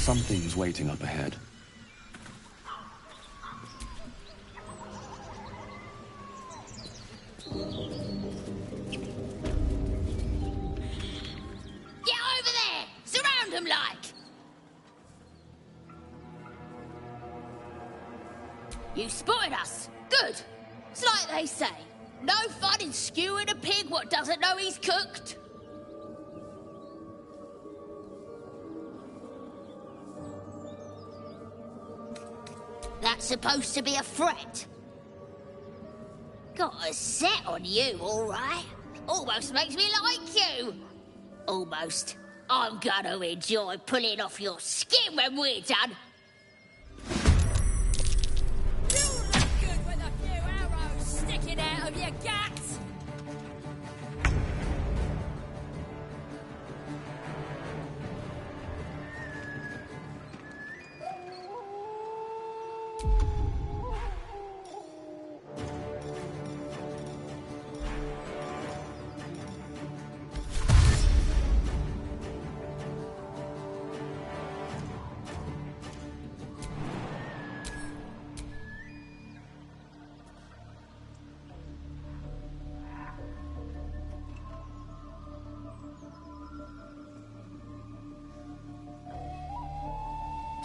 Something's waiting up ahead. Get over there! Surround them like! You spotted us. Good. It's like they say. No fun in skewing a pig what doesn't know he's cooked. That's supposed to be a threat. Got a set on you, all right? Almost makes me like you. Almost. I'm gonna enjoy pulling off your skin when we're done. You look good with a few arrows sticking out of your guts.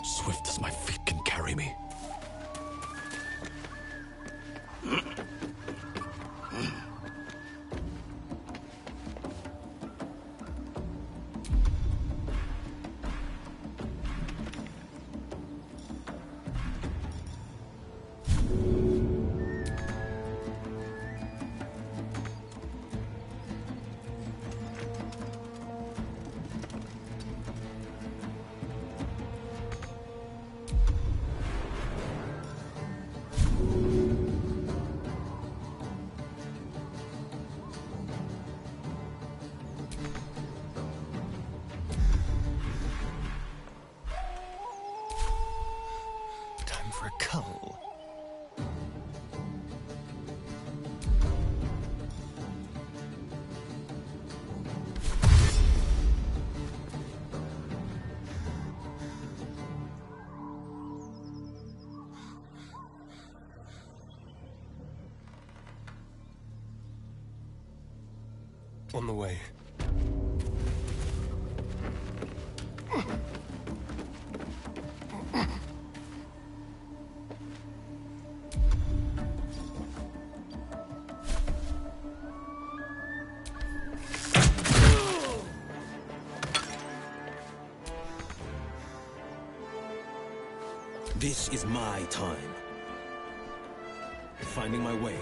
Swift as my feet can carry me. For a cull. On the way. This is my time. Finding my way.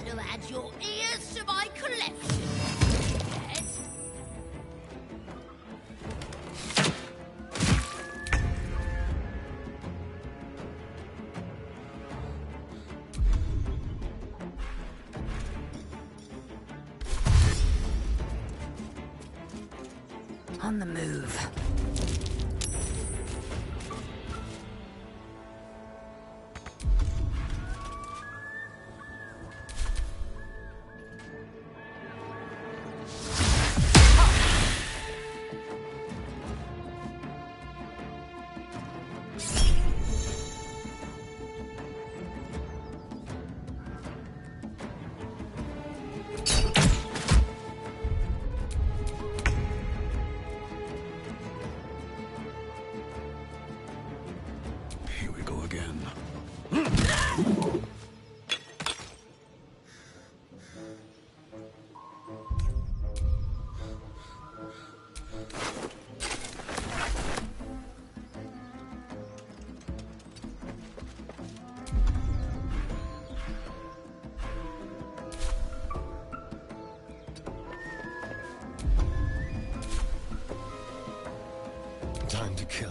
Gonna add your ears to my collection. Yes. On the move. Here we go again. Time to kill.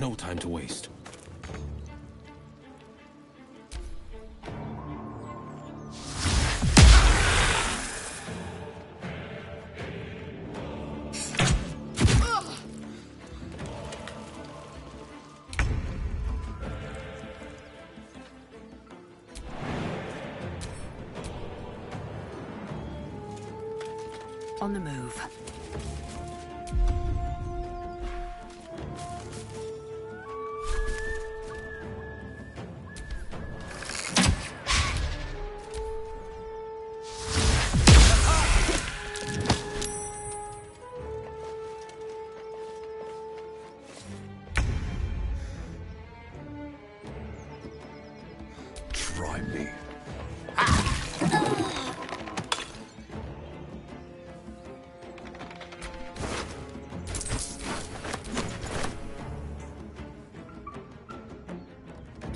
No time to waste. On the move. Try me.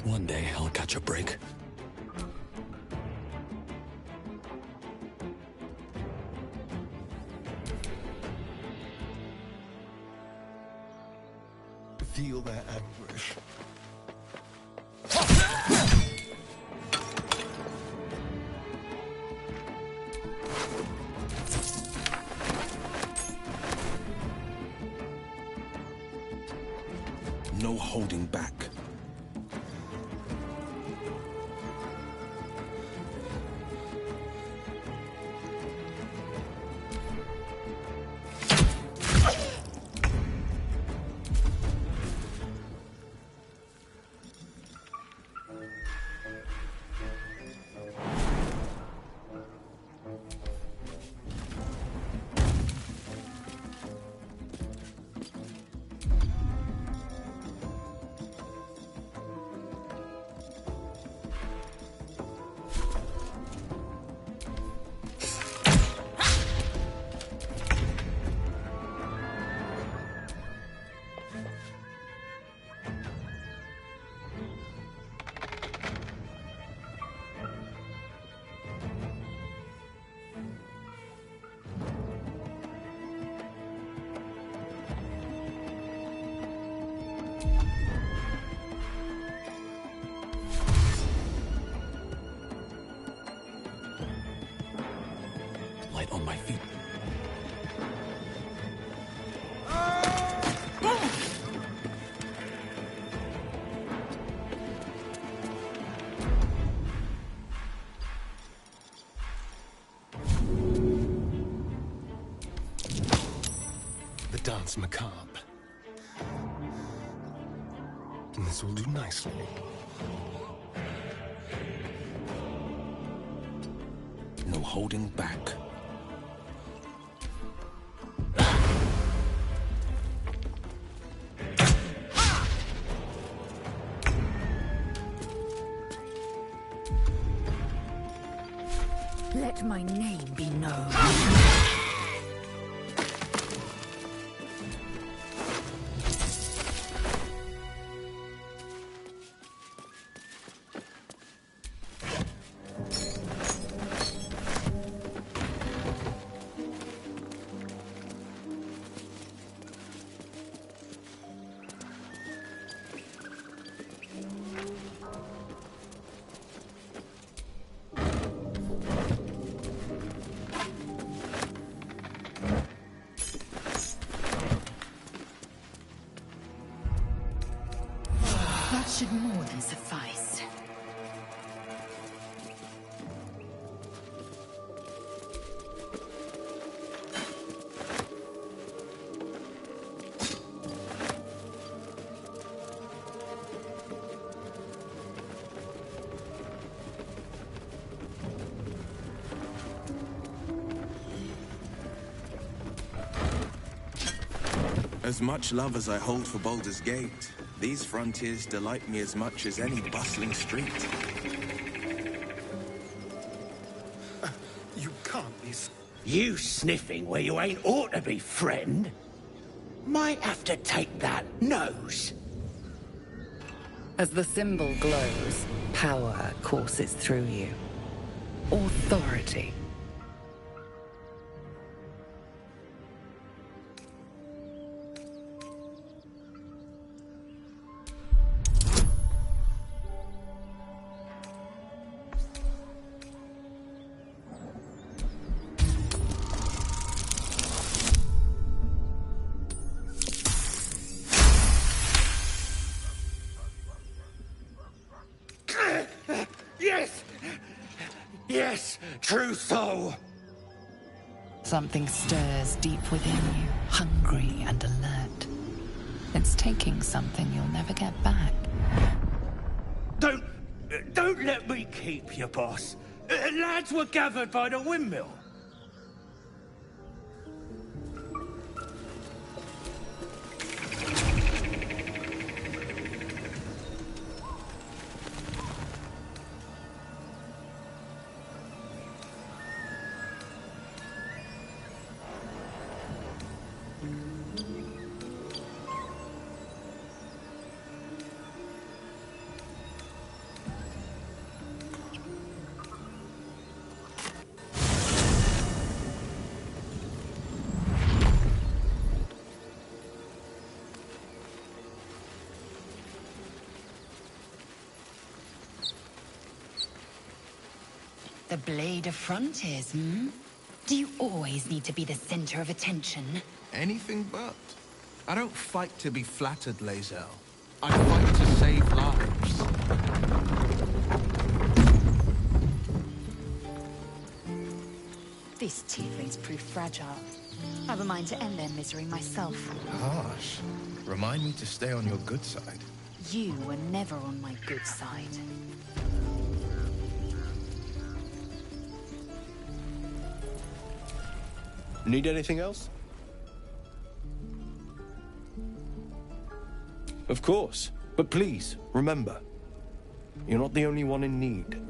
One day I'll catch a break. Feel their anguish. No holding back. Light on my feet. The dance macabre. And this will do nicely. No holding back. Let my name be known. That should more than suffice. As much love as I hold for Baldur's Gate, these frontiers delight me as much as any bustling street. You can't be... You sniffing where you ain't ought to be, friend? Might have to take that nose. As the symbol glows, power courses through you. Authority. true soul. Something stirs deep within you, hungry and alert. It's taking something you'll never get back. Don't let me keep you, boss. Lads were gathered by the windmill. The Blade of Frontiers, hmm? Do you always need to be the center of attention? Anything but. I don't fight to be flattered, Lae'zel. I fight to save lives. These tieflings prove fragile. I have a mind to end their misery myself. Harsh. Remind me to stay on your good side. You were never on my good side. Need anything else? Of course. But please, remember, you're not the only one in need.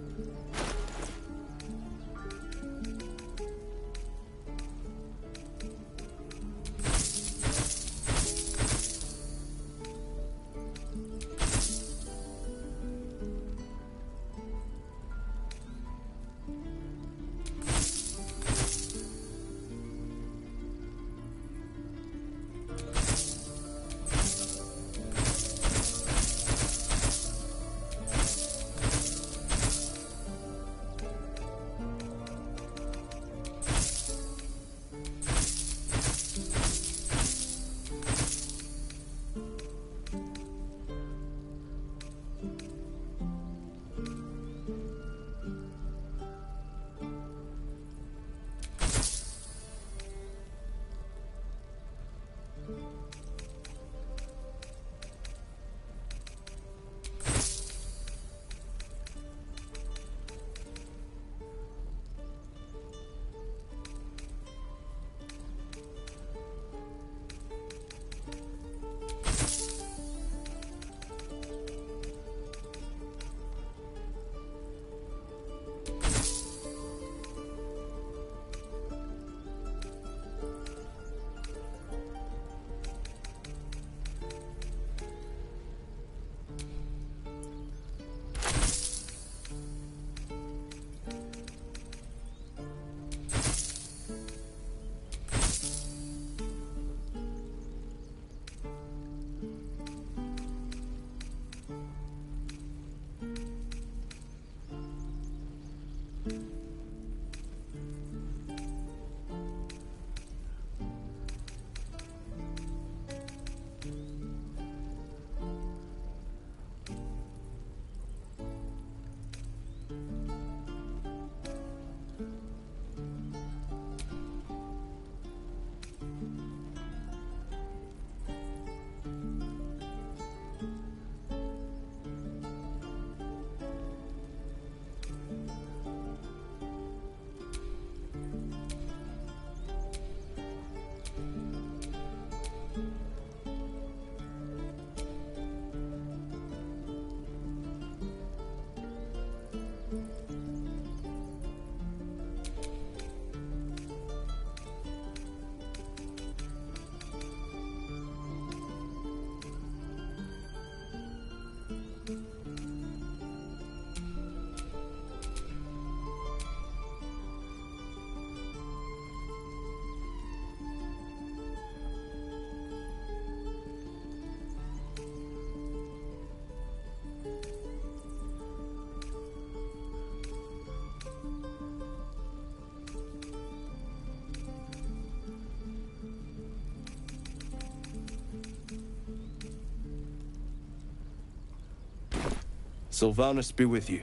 Sylvanus be with you.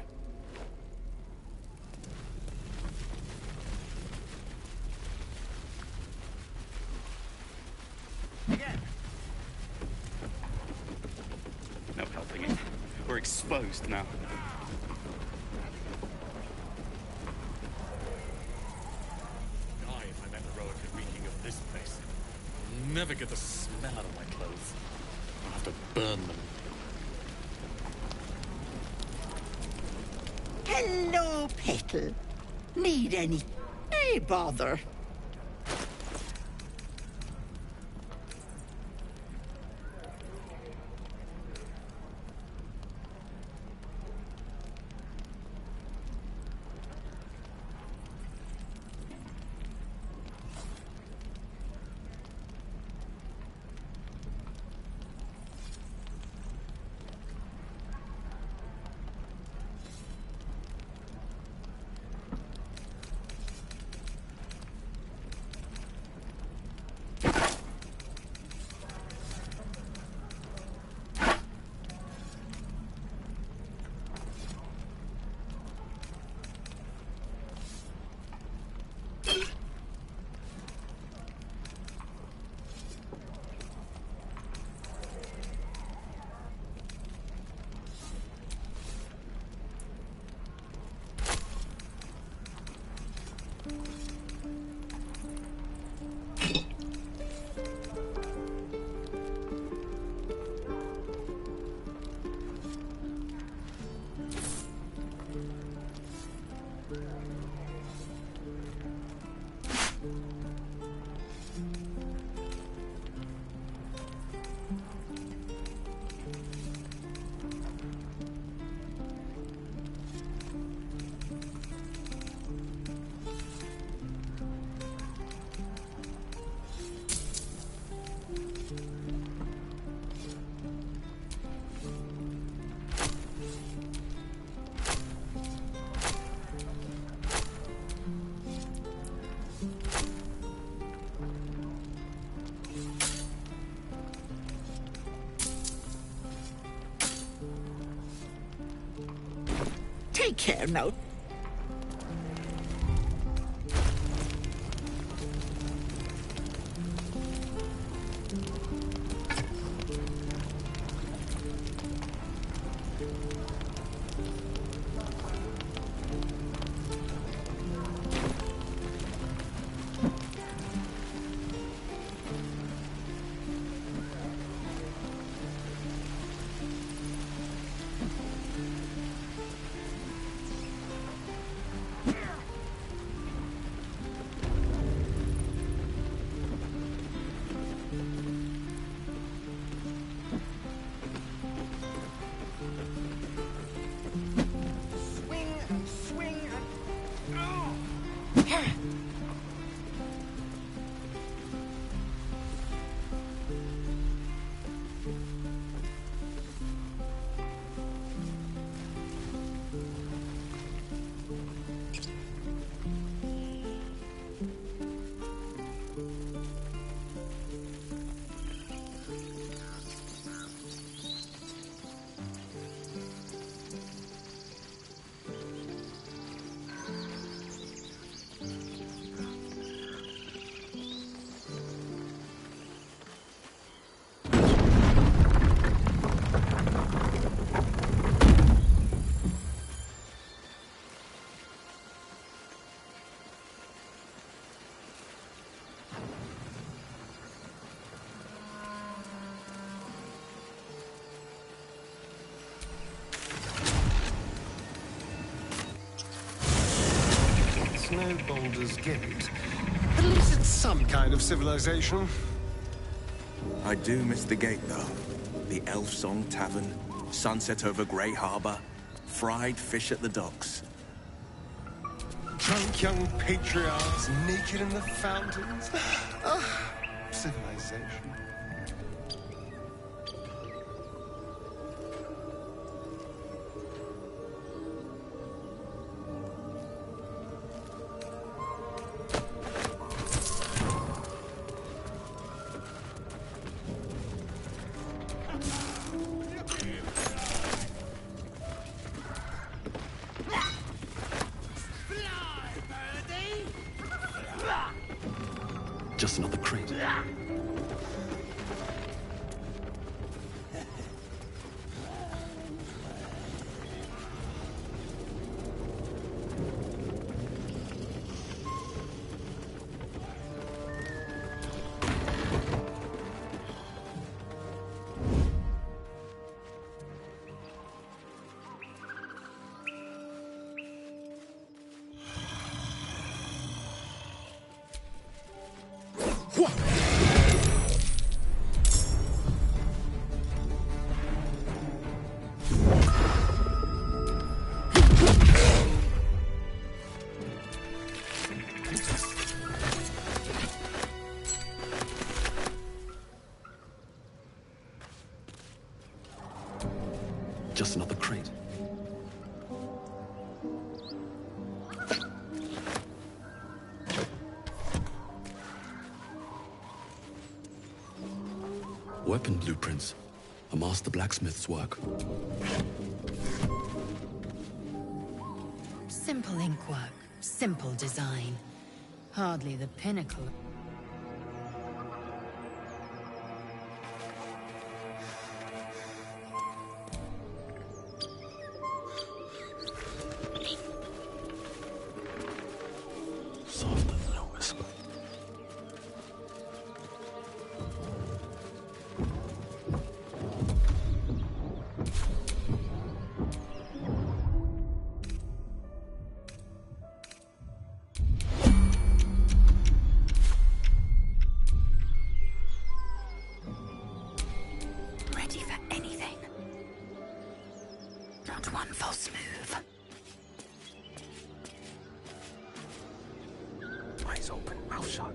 No helping it. We're exposed now. Die if I'm ever heroically reeking of this place. I'll never get the smell out of my clothes. I'll have to burn them. Hello, Petal. Need any? Hey, bother. Take care now. No Baldur's Gate. At least it's some kind of civilization. I do miss the gate, though. The Elf Song Tavern, sunset over Grey Harbor, fried fish at the docks. Drunk young patriarchs naked in the fountains. Ah, civilization. Just another crate. Just another crate. Weapon blueprints. A master blacksmith's work. Simple ink work, simple design. Hardly the pinnacle. Softer than a whisper. Ready for anything. Not one false move. Eyes open, mouth shut.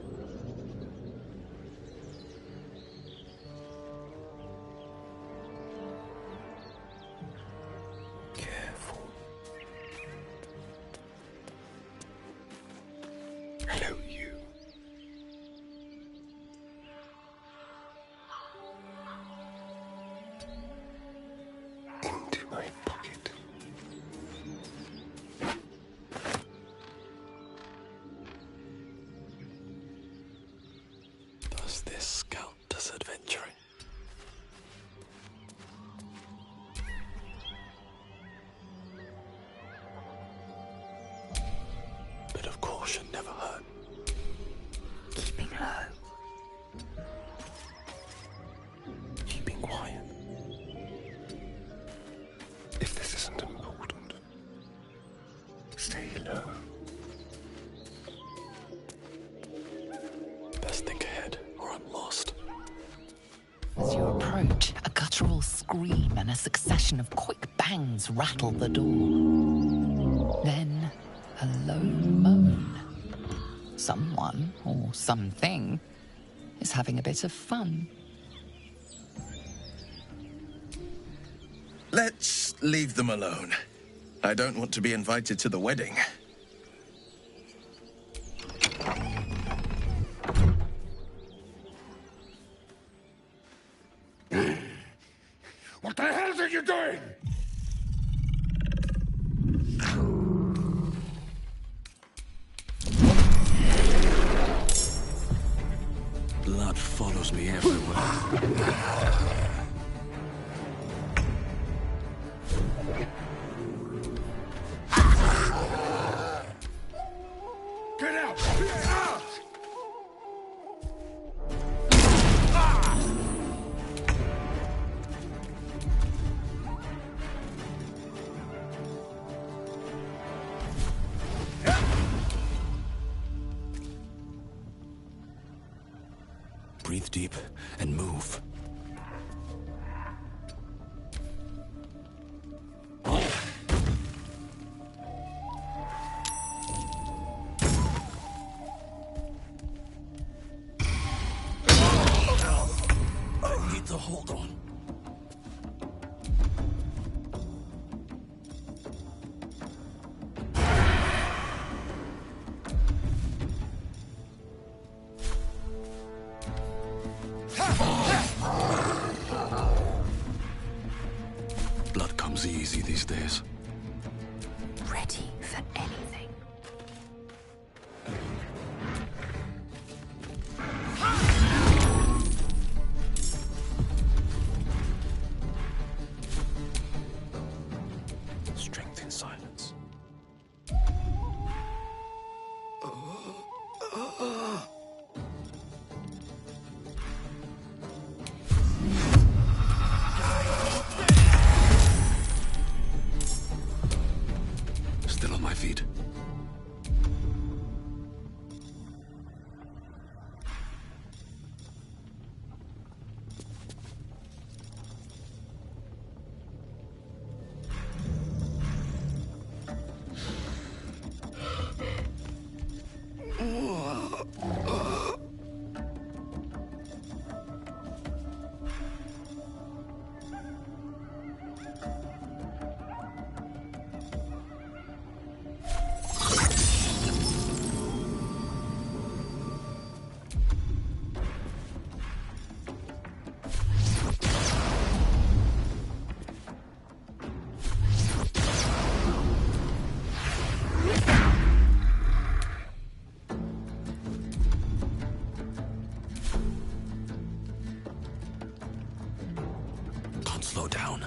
Careful. Hello, you. Into my pocket. Does this count as adventuring? Bit of caution never hurt. Keeping low. Keeping quiet. If this isn't important, stay low. Best think ahead, or I'm lost. As you approach, a guttural scream and a succession of quick bangs rattle the door. Then, a low moan. Someone, or something, is having a bit of fun. Let's leave them alone. I don't want to be invited to the wedding. What the hell are you doing? Blood follows me everywhere. Get out! Out! Breathe deep and move. I need to hold on. Blood comes easy these days. Ready for anything. slow down.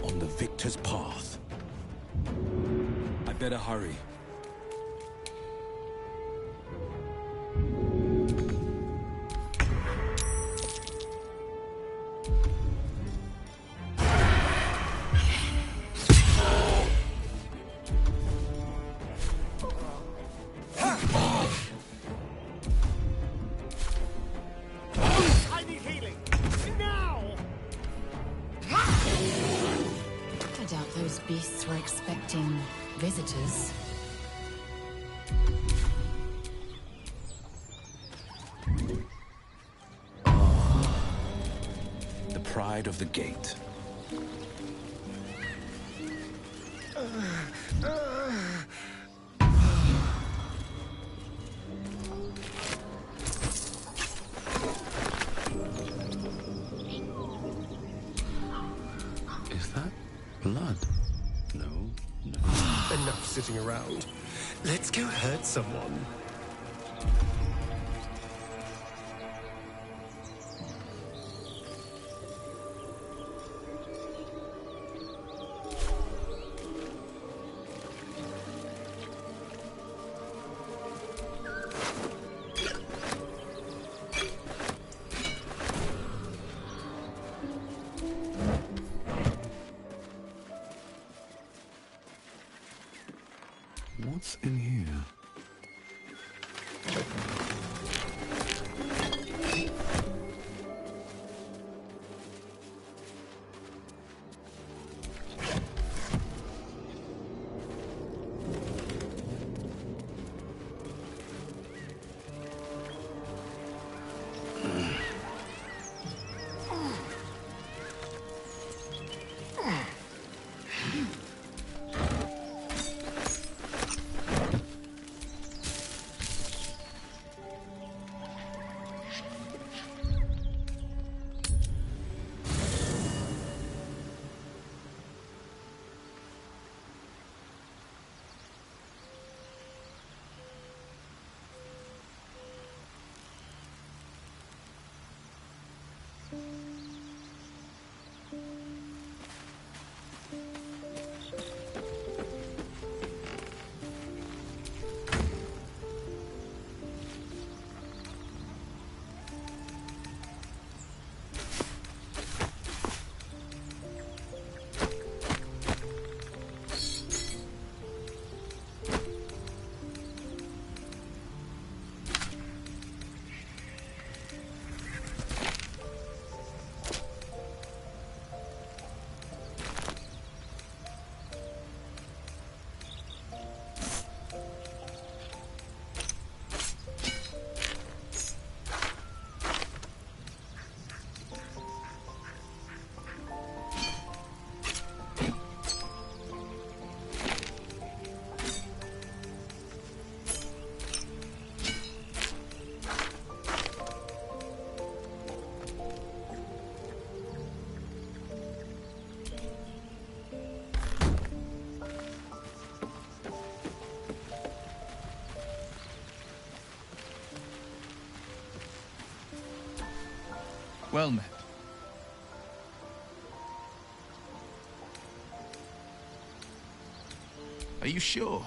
On the victor's path. I better hurry. I need healing! Now! I doubt those beasts were expecting visitors. The pride of the gate. Is that blood? No, no. Enough sitting around. Let's go hurt someone. What's in here? Well met. Are you sure?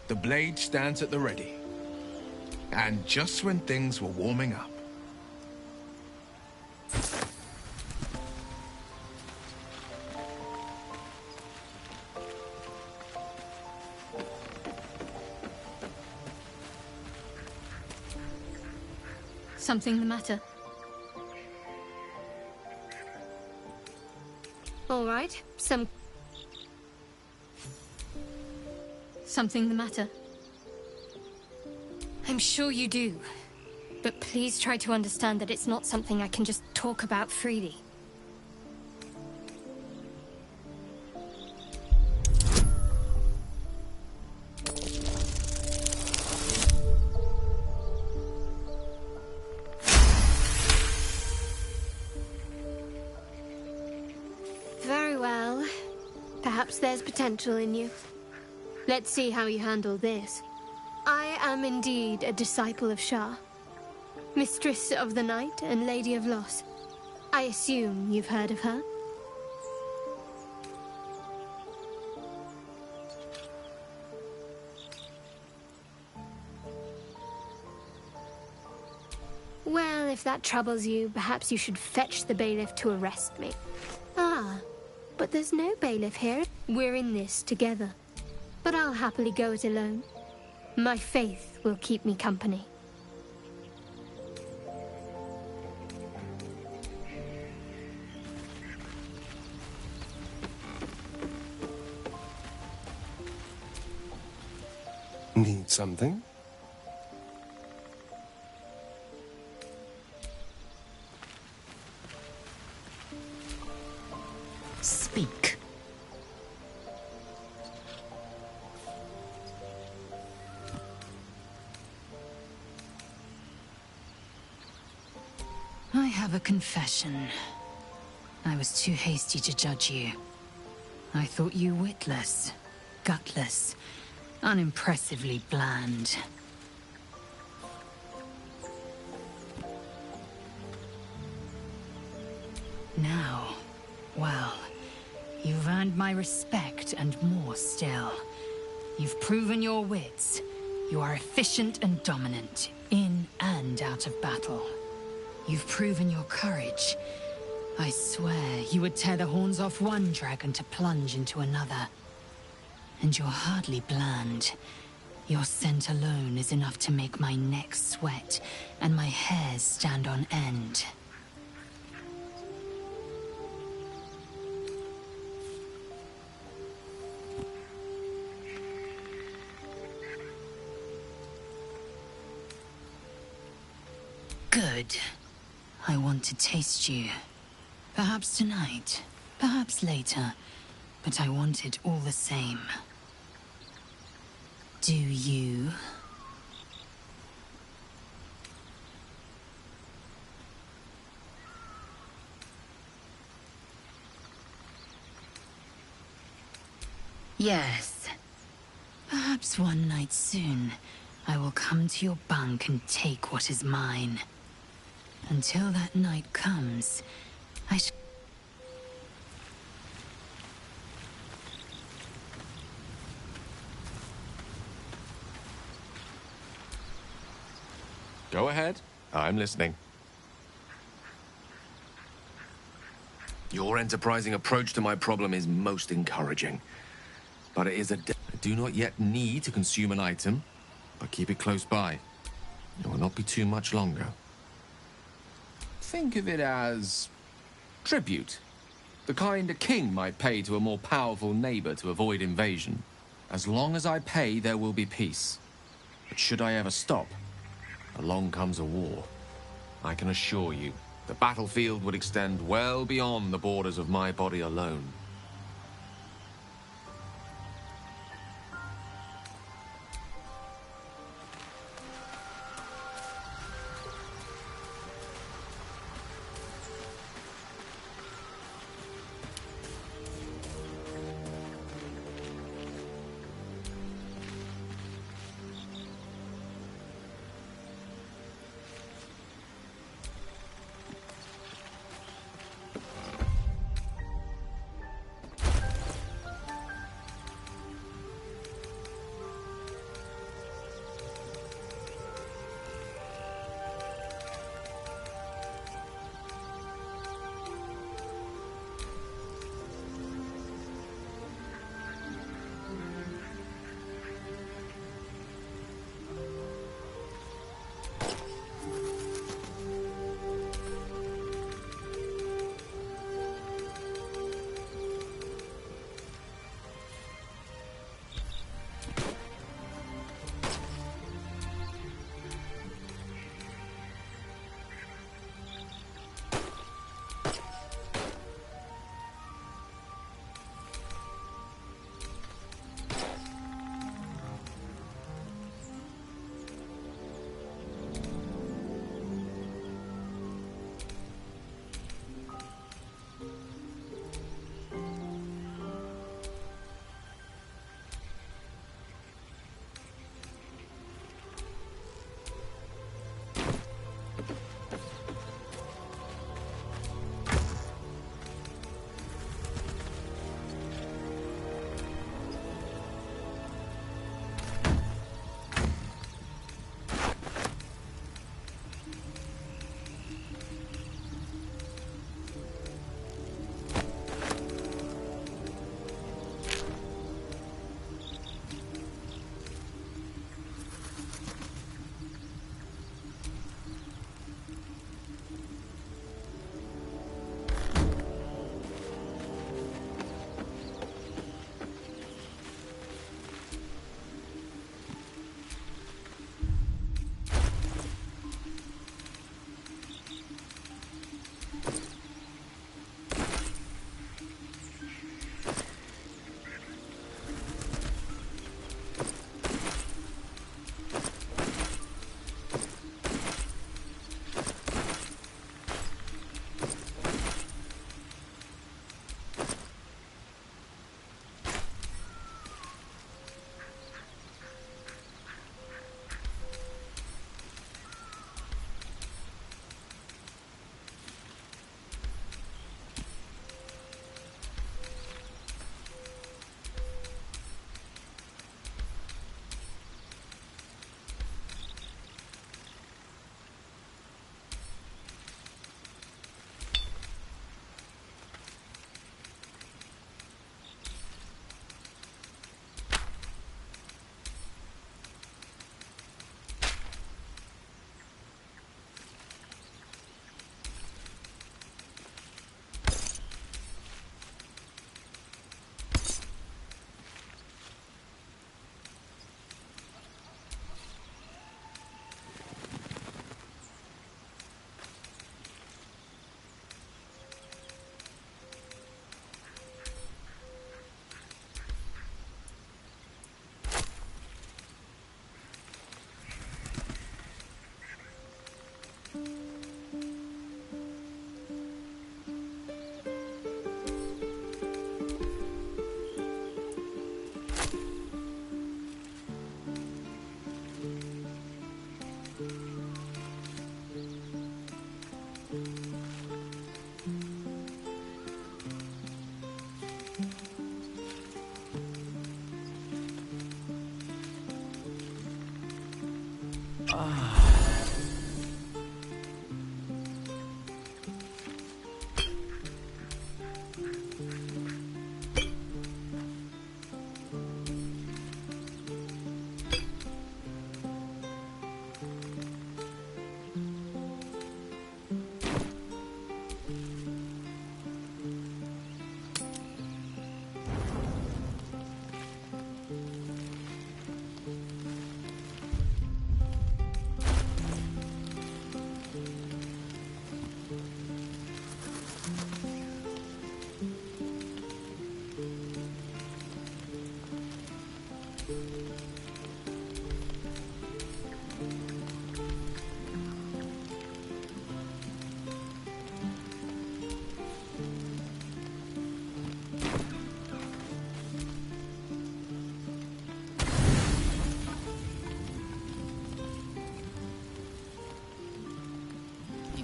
The blade stands at the ready. And just when things were warming up. Something the matter? All right, Something the matter? I'm sure you do. But please try to understand that it's not something I can just talk about freely. Very well. Perhaps there's potential in you. Let's see how you handle this. I am indeed a disciple of Shah, Mistress of the Night and Lady of Loss. I assume you've heard of her? Well, if that troubles you, perhaps you should fetch the bailiff to arrest me. Ah, but there's no bailiff here. We're in this together. But I'll happily go it alone. My faith will keep me company. Need something? Speak. I have a confession. I was too hasty to judge you. I thought you witless, gutless, unimpressively bland. Now, well, you've earned my respect and more still. You've proven your wits. You are efficient and dominant, in and out of battle. You've proven your courage. I swear you would tear the horns off one dragon to plunge into another. And you're hardly bland. Your scent alone is enough to make my neck sweat and my hairs stand on end. Good. I want to taste you. Perhaps tonight, perhaps later, but I want it all the same. Do you? Yes. Perhaps one night soon, I will come to your bunk and take what is mine. Until that night comes, I shall... Go ahead. I'm listening. Your enterprising approach to my problem is most encouraging. But it is I do not yet need to consume an item, but keep it close by. It will not be too much longer. Think of it as tribute. The kind a king might pay to a more powerful neighbor to avoid invasion. As long as I pay, there will be peace. But should I ever stop, along comes a war. I can assure you, the battlefield would extend well beyond the borders of my body alone.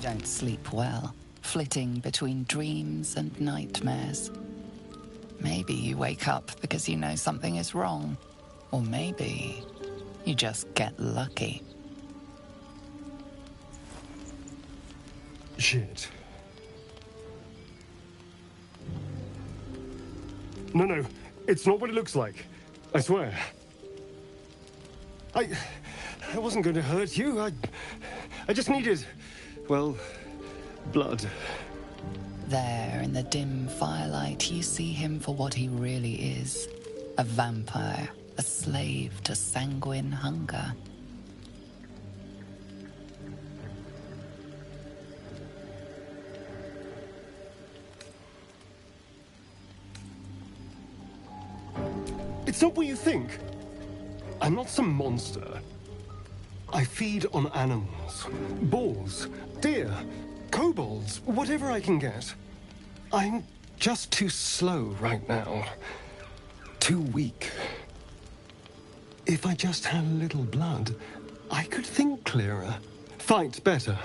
don't sleep well, flitting between dreams and nightmares. Maybe you wake up because you know something is wrong. Or maybe you just get lucky. Shit. No, it's not what it looks like. I swear. I wasn't going to hurt you. I just needed, well, blood. There, in the dim firelight, you see him for what he really is. A vampire, a slave to sanguine hunger. It's not what you think. I'm not some monster. I feed on animals. Boars, deer, kobolds, whatever I can get. I'm just too slow right now. Too weak. If I just had a little blood, I could think clearer, fight better.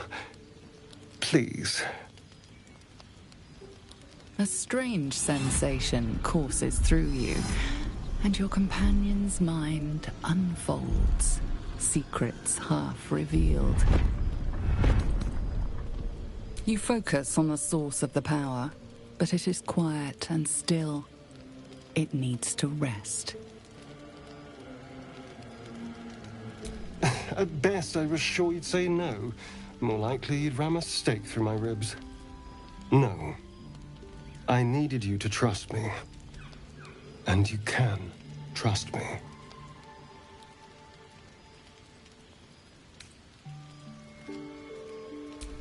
Please. A strange sensation courses through you, and your companion's mind unfolds, secrets half revealed. You focus on the source of the power, but it is quiet and still. It needs to rest. At best, I was sure you'd say no. More likely, you'd ram a stake through my ribs. No. I needed you to trust me. And you can trust me.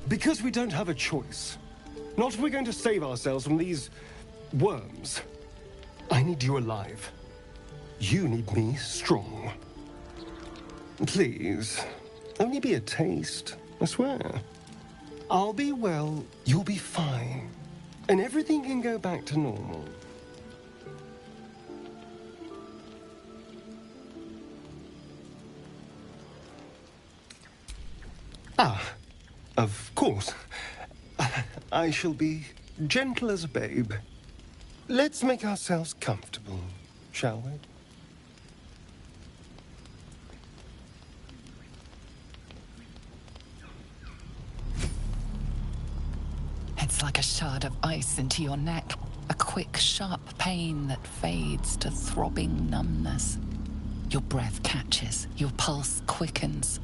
Because we don't have a choice. Not if we're going to save ourselves from these worms. I need you alive. You need me strong. Please, only be a taste, I swear. I'll be well, you'll be fine. And everything can go back to normal. Ah, of course. I shall be gentle as a babe. Let's make ourselves comfortable, shall we? It's like a shard of ice into your neck, a quick, sharp pain that fades to throbbing numbness. Your breath catches, your pulse quickens.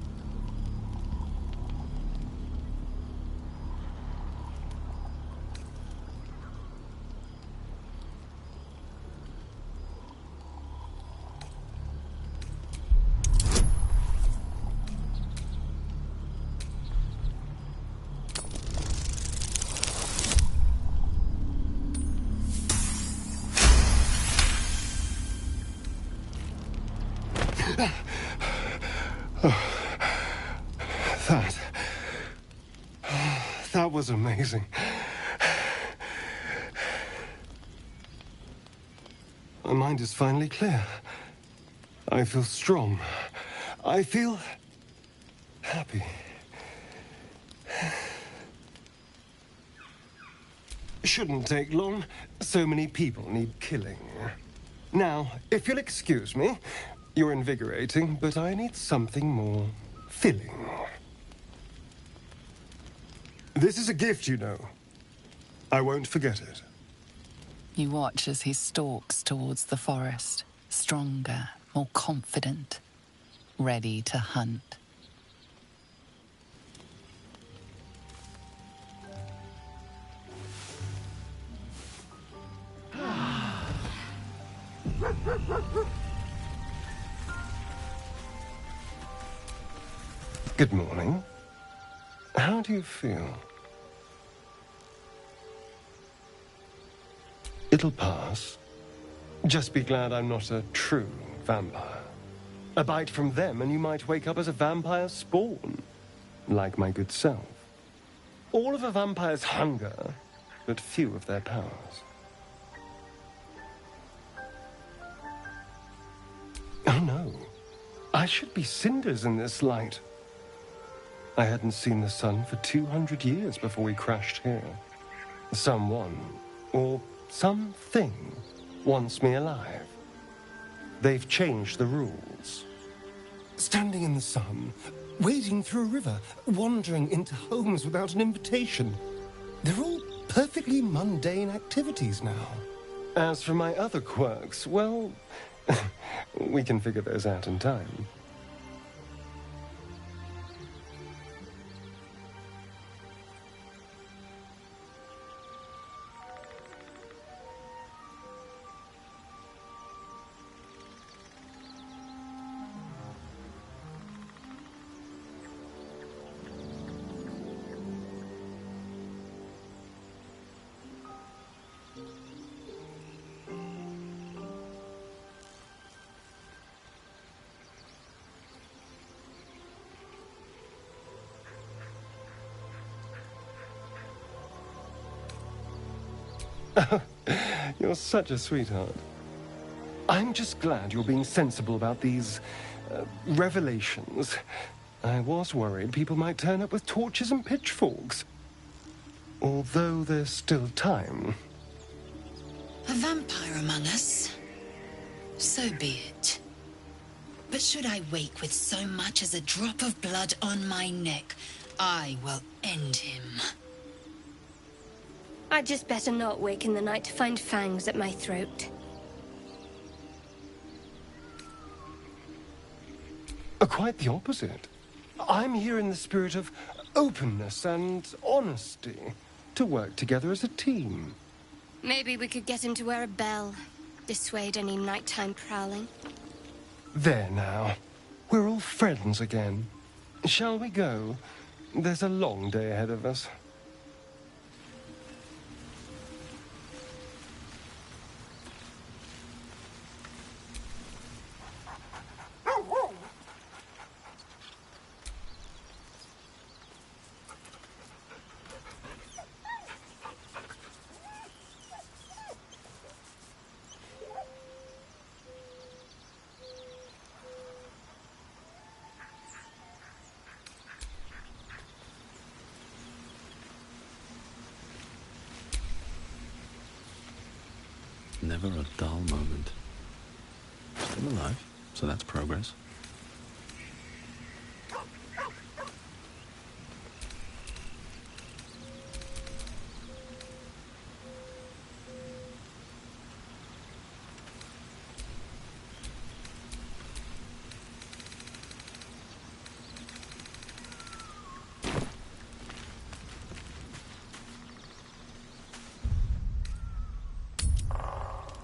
That was amazing. My mind is finally clear. I feel strong. I feel happy. Shouldn't take long. So many people need killing. Now, if you'll excuse me, you're invigorating, but I need something more filling. This is a gift, you know. I won't forget it. You watch as he stalks towards the forest, stronger, more confident, ready to hunt. Good morning. How do you feel? It'll pass. Just be glad I'm not a true vampire. A bite from them and you might wake up as a vampire spawn. Like my good self. All of a vampire's hunger, but few of their powers. Oh no. I should be cinders in this light. I hadn't seen the sun for 200 years before we crashed here. Someone, or something, wants me alive. They've changed the rules. Standing in the sun, wading through a river, wandering into homes without an invitation. They're all perfectly mundane activities now. As for my other quirks, well, we can figure those out in time. You're such a sweetheart. I'm just glad you're being sensible about these revelations. I was worried people might turn up with torches and pitchforks. Although there's still time. A vampire among us? So be it. But should I wake with so much as a drop of blood on my neck, I will end him. I'd just better not wake in the night to find fangs at my throat. Quite the opposite. I'm here in the spirit of openness and honesty, to work together as a team. Maybe we could get him to wear a bell, dissuade any nighttime prowling. There now. We're all friends again. Shall we go? There's a long day ahead of us. Never a dull moment. Still alive, so that's progress.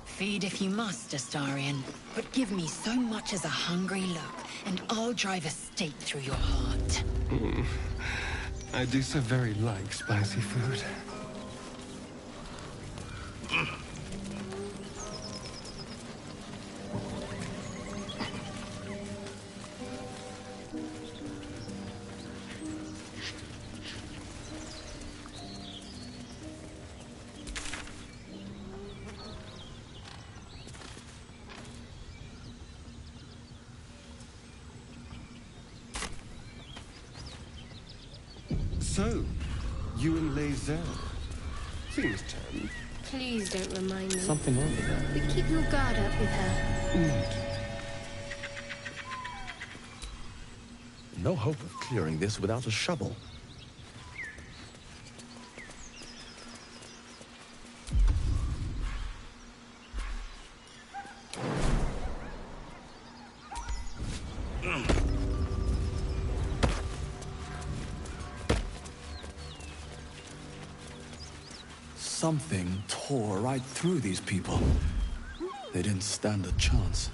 Feed if you must, Astarion, but give me so much as a hungry look, and I'll drive a stake through your heart. I do so very like spicy food. So, you and Lae'zel. Seems turned. Please don't remind me. Something over there. But keep your guard up with her. No hope of clearing this without a shovel. Something tore right through these people. They didn't stand a chance.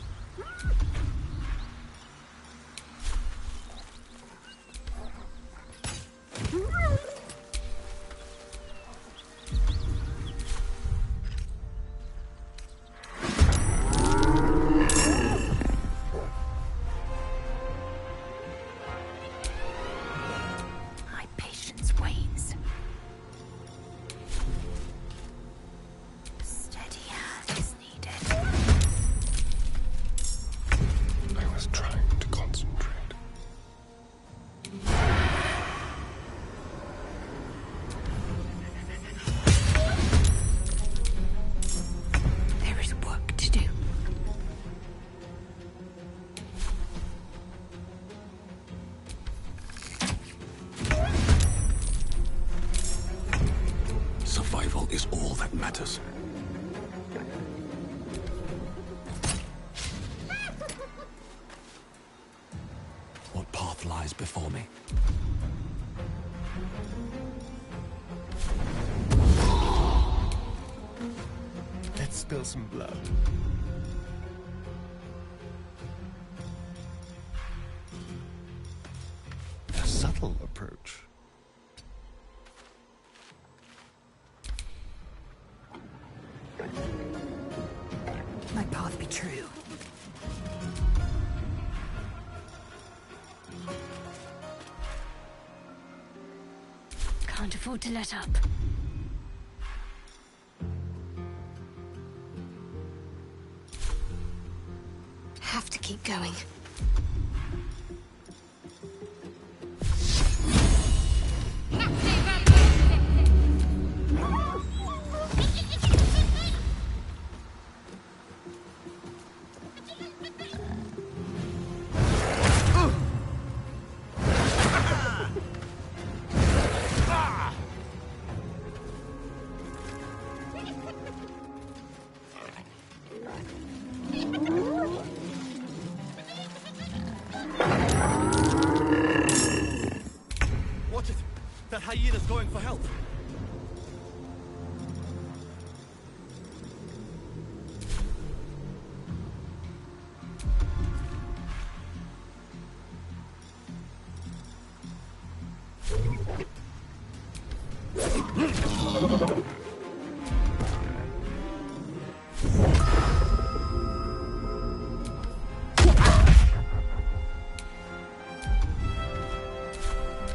My patience wanes. Steady hand is needed. survival is all that matters. What path lies before me? Let's spill some blood. A subtle approach. My path be true. Can't afford to let up. Have to keep going. Watch it! That hyena's going for help!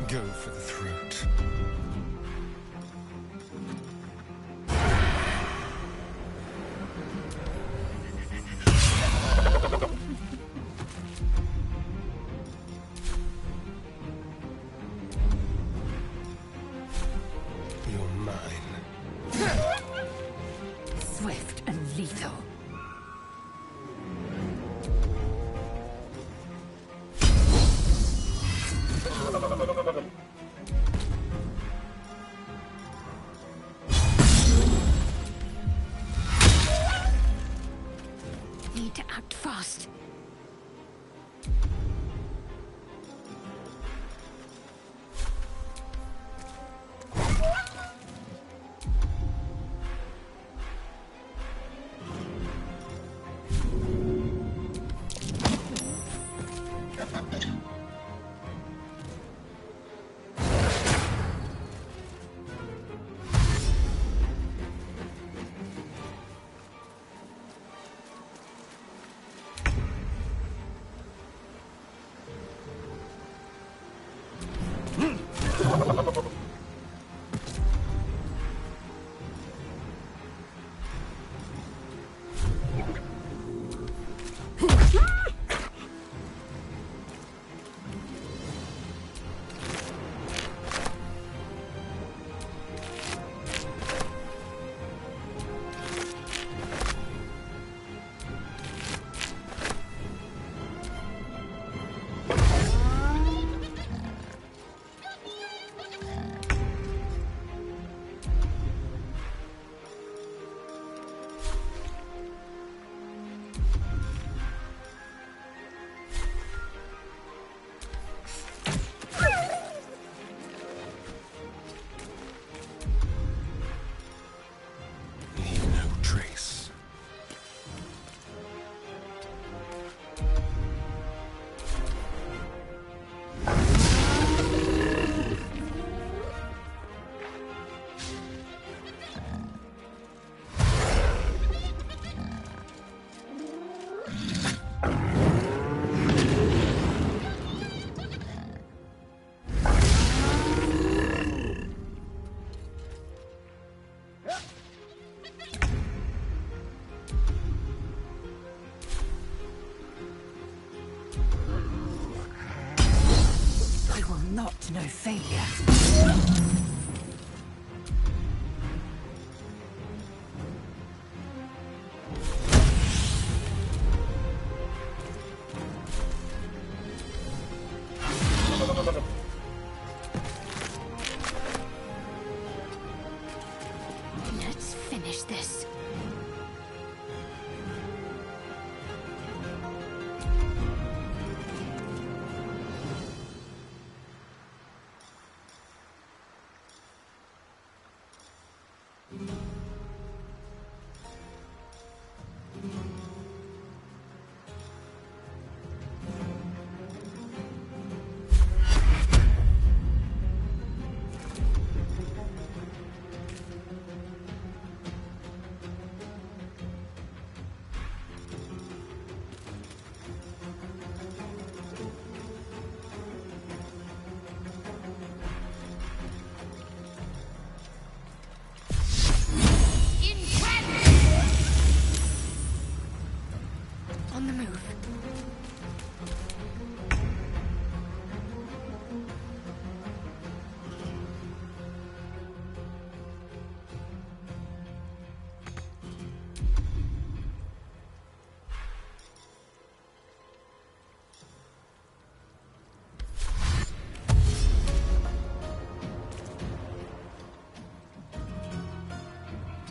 Go for the throat. You're mine. Swift and lethal. Need to act fast. Leave no trace. I will not know failure. finish this. On the move.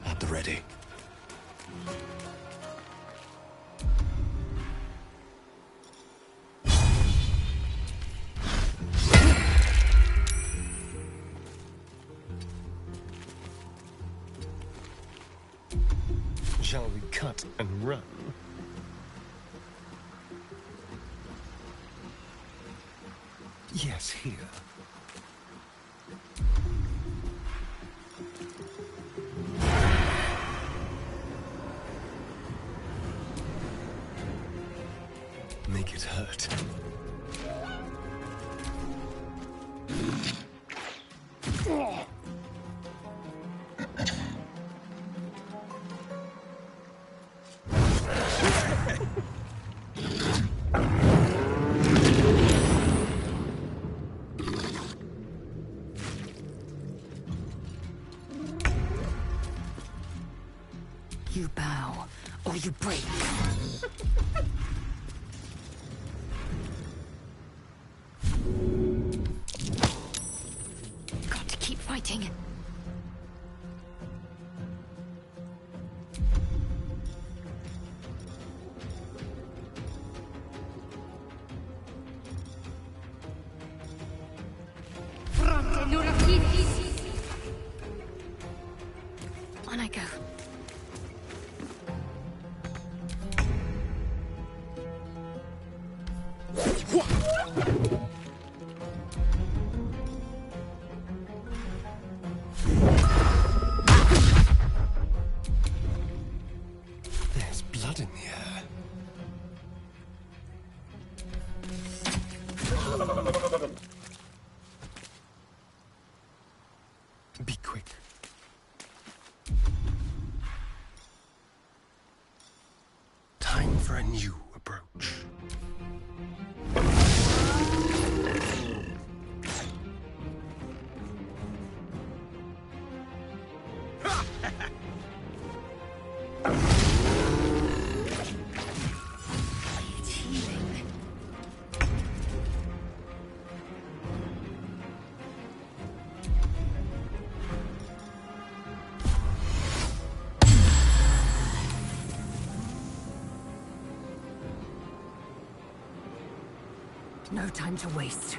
At the ready. Shall we cut and run? Yes, here. Make it hurt. You bow, or you break. Got to keep fighting. On I go. There's blood in the air. Be quick. Time for a new approach. It's healing. No time to waste.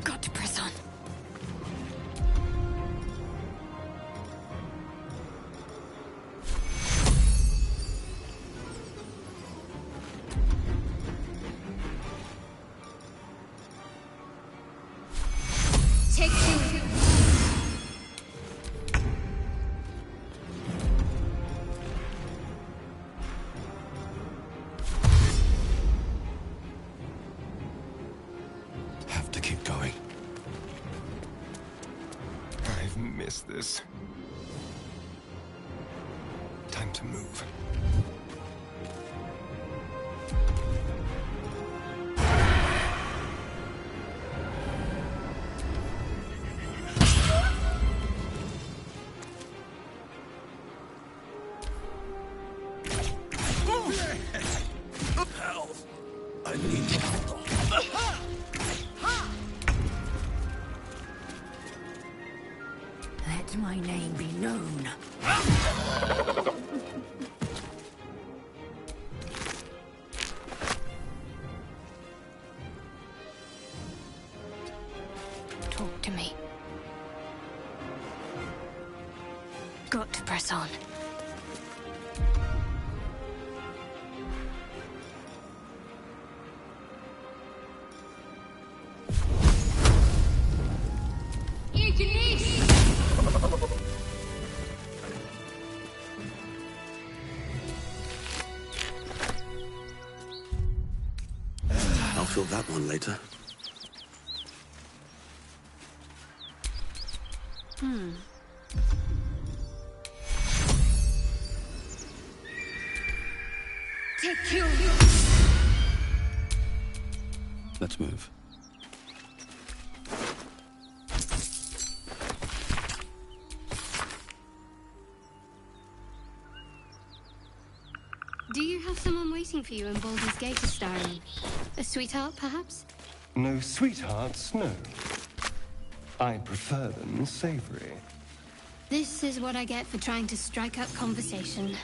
Got to press on. Take two. Have to keep going. I've missed this. Time to move. I need to... Let my name be known. Talk to me. Got to press on. I'll fill that one later. Take you. Let's move. Do you have someone waiting for you in Baldur's Gate, Astarion? A sweetheart, perhaps? No sweethearts, no. I prefer them savory. This is what I get for trying to strike up conversation.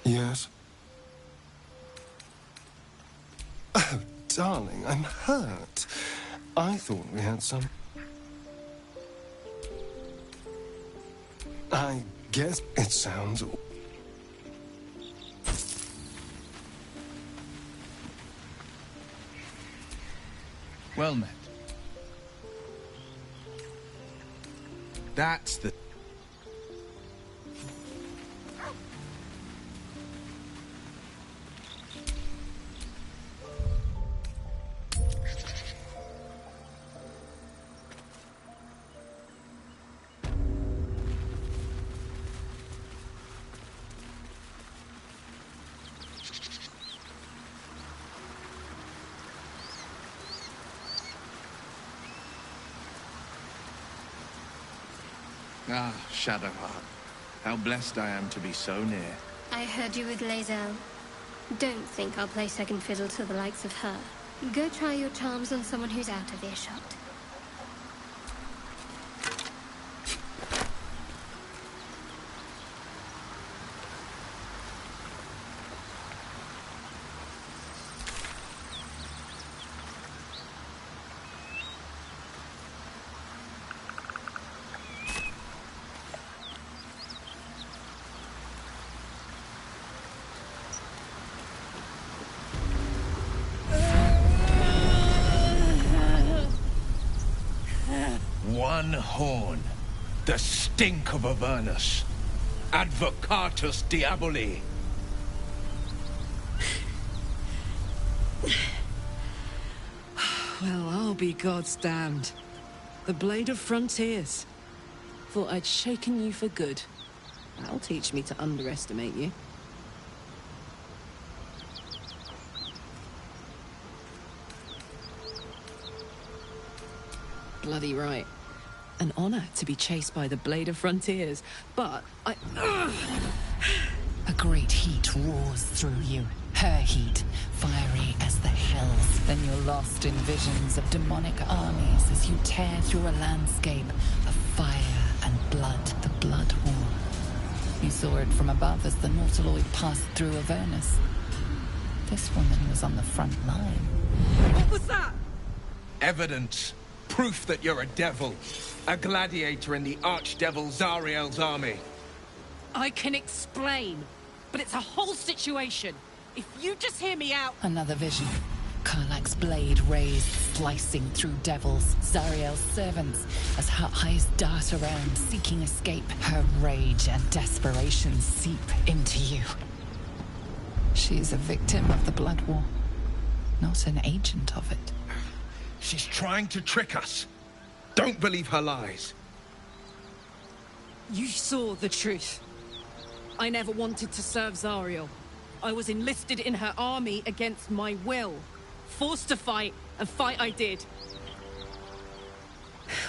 Yes? Oh, darling, I'm hurt. I thought we had some... I guess it sounds... Well met. That's the... Ah, Shadowheart. How blessed I am to be so near. I heard you with Lae'zel. Don't think I'll play second fiddle to the likes of her. Go try your charms on someone who's out of earshot. One horn. The stink of Avernus. Advocatus Diaboli. Well, I'll be God's damned. The Blade of Frontiers. Thought I'd shaken you for good. That'll teach me to underestimate you. Bloody right. An honor to be chased by the Blade of Frontiers, but I... A great heat roars through you. Her heat, fiery as the hells. Then you're lost in visions of demonic armies as you tear through a landscape of fire and blood, the Blood War. You saw it from above as the Nautiloid passed through Avernus. This woman was on the front line. What was that? Evidence. Proof that you're a devil. A gladiator in the archdevil Zariel's army. I can explain, but it's a whole situation. If you just hear me out... Another vision. Karlach's blade raised, slicing through devils, Zariel's servants, as her eyes dart around, seeking escape. Her rage and desperation seep into you. She is a victim of the Blood War, not an agent of it. She's trying to trick us. Don't believe her lies. You saw the truth. I never wanted to serve Zariel. I was enlisted in her army against my will. Forced to fight, and fight I did.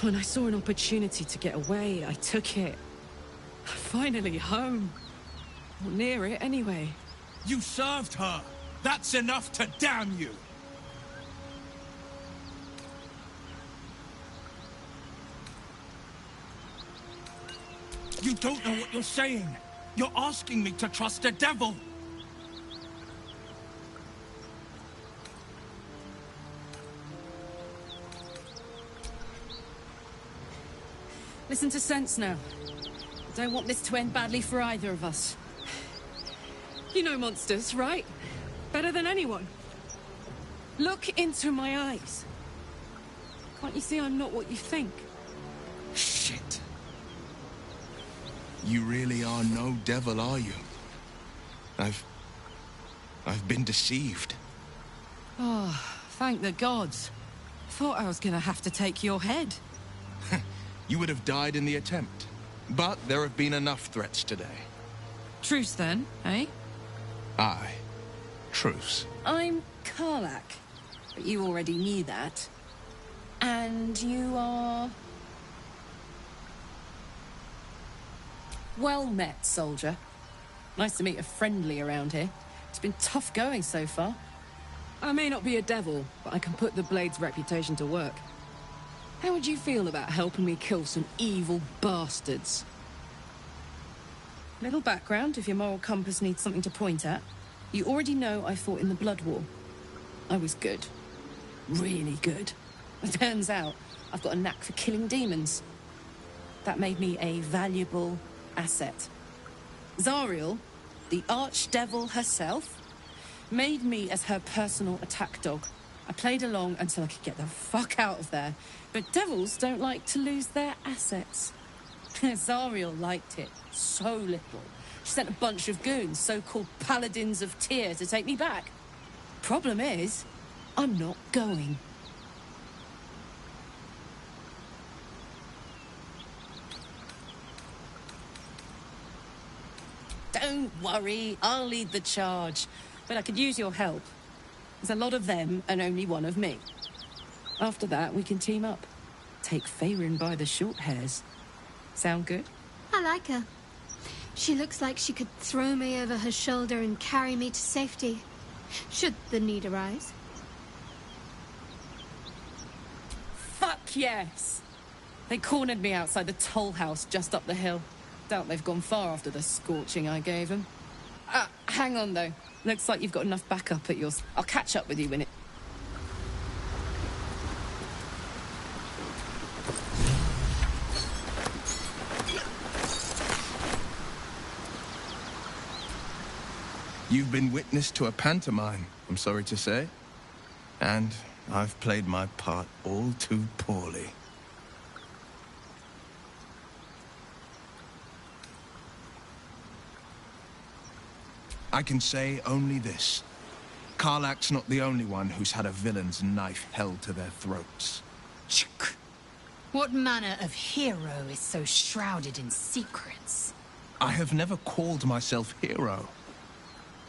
When I saw an opportunity to get away, I took it. Finally home. Or near it, anyway. You served her. That's enough to damn you. You don't know what you're saying. You're asking me to trust a devil. Listen to sense now. I don't want this to end badly for either of us. You know monsters, right? Better than anyone. Look into my eyes. Can't you see I'm not what you think? Shit. You really are no devil, are you? I've been deceived. Oh, thank the gods. Thought I was gonna have to take your head. You would have died in the attempt. But there have been enough threats today. Truce then, eh? Aye. Truce. I'm Karlach, but you already knew that. And you are... Well met, soldier. Nice to meet a friendly around here. It's been tough going so far. I may not be a devil, but I can put the Blade's reputation to work. How would you feel about helping me kill some evil bastards? Little background, if your moral compass needs something to point at. You already know I fought in the Blood War. I was good. Really good. It turns out I've got a knack for killing demons. That made me a valuable asset. Zariel, the archdevil herself, made me as her personal attack dog. I played along until I could get the fuck out of there. But devils don't like to lose their assets. Zariel liked it so little. She sent a bunch of goons, so-called paladins of Tyr, to take me back. Problem is, I'm not going. Don't worry, I'll lead the charge. But I could use your help. There's a lot of them and only one of me. After that, we can team up. Take Faerun by the short hairs. Sound good? I like her. She looks like she could throw me over her shoulder and carry me to safety, should the need arise. Fuck yes! They cornered me outside the toll house just up the hill. Doubt they've gone far after the scorching I gave them. Hang on though. Looks like you've got enough backup at yours. I'll catch up with you when it... You've been witness to a pantomime, I'm sorry to say. And I've played my part all too poorly. I can say only this. Karlach's not the only one who's had a villain's knife held to their throats. What manner of hero is so shrouded in secrets? I have never called myself hero,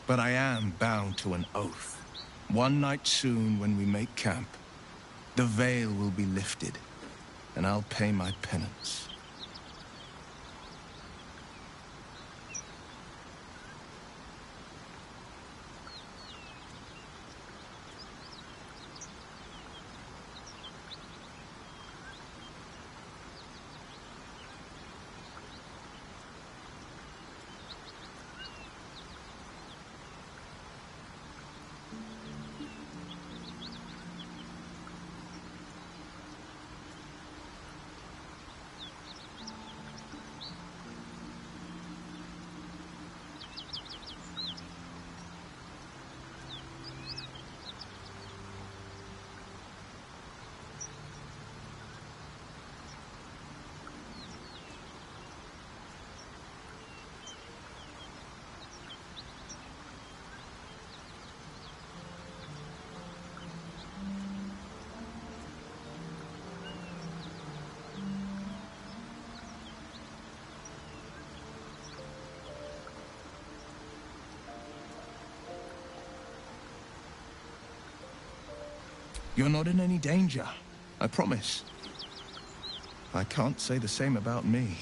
but I am bound to an oath. One night soon, when we make camp, the veil will be lifted, and I'll pay my penance. You're not in any danger, I promise. I can't say the same about me.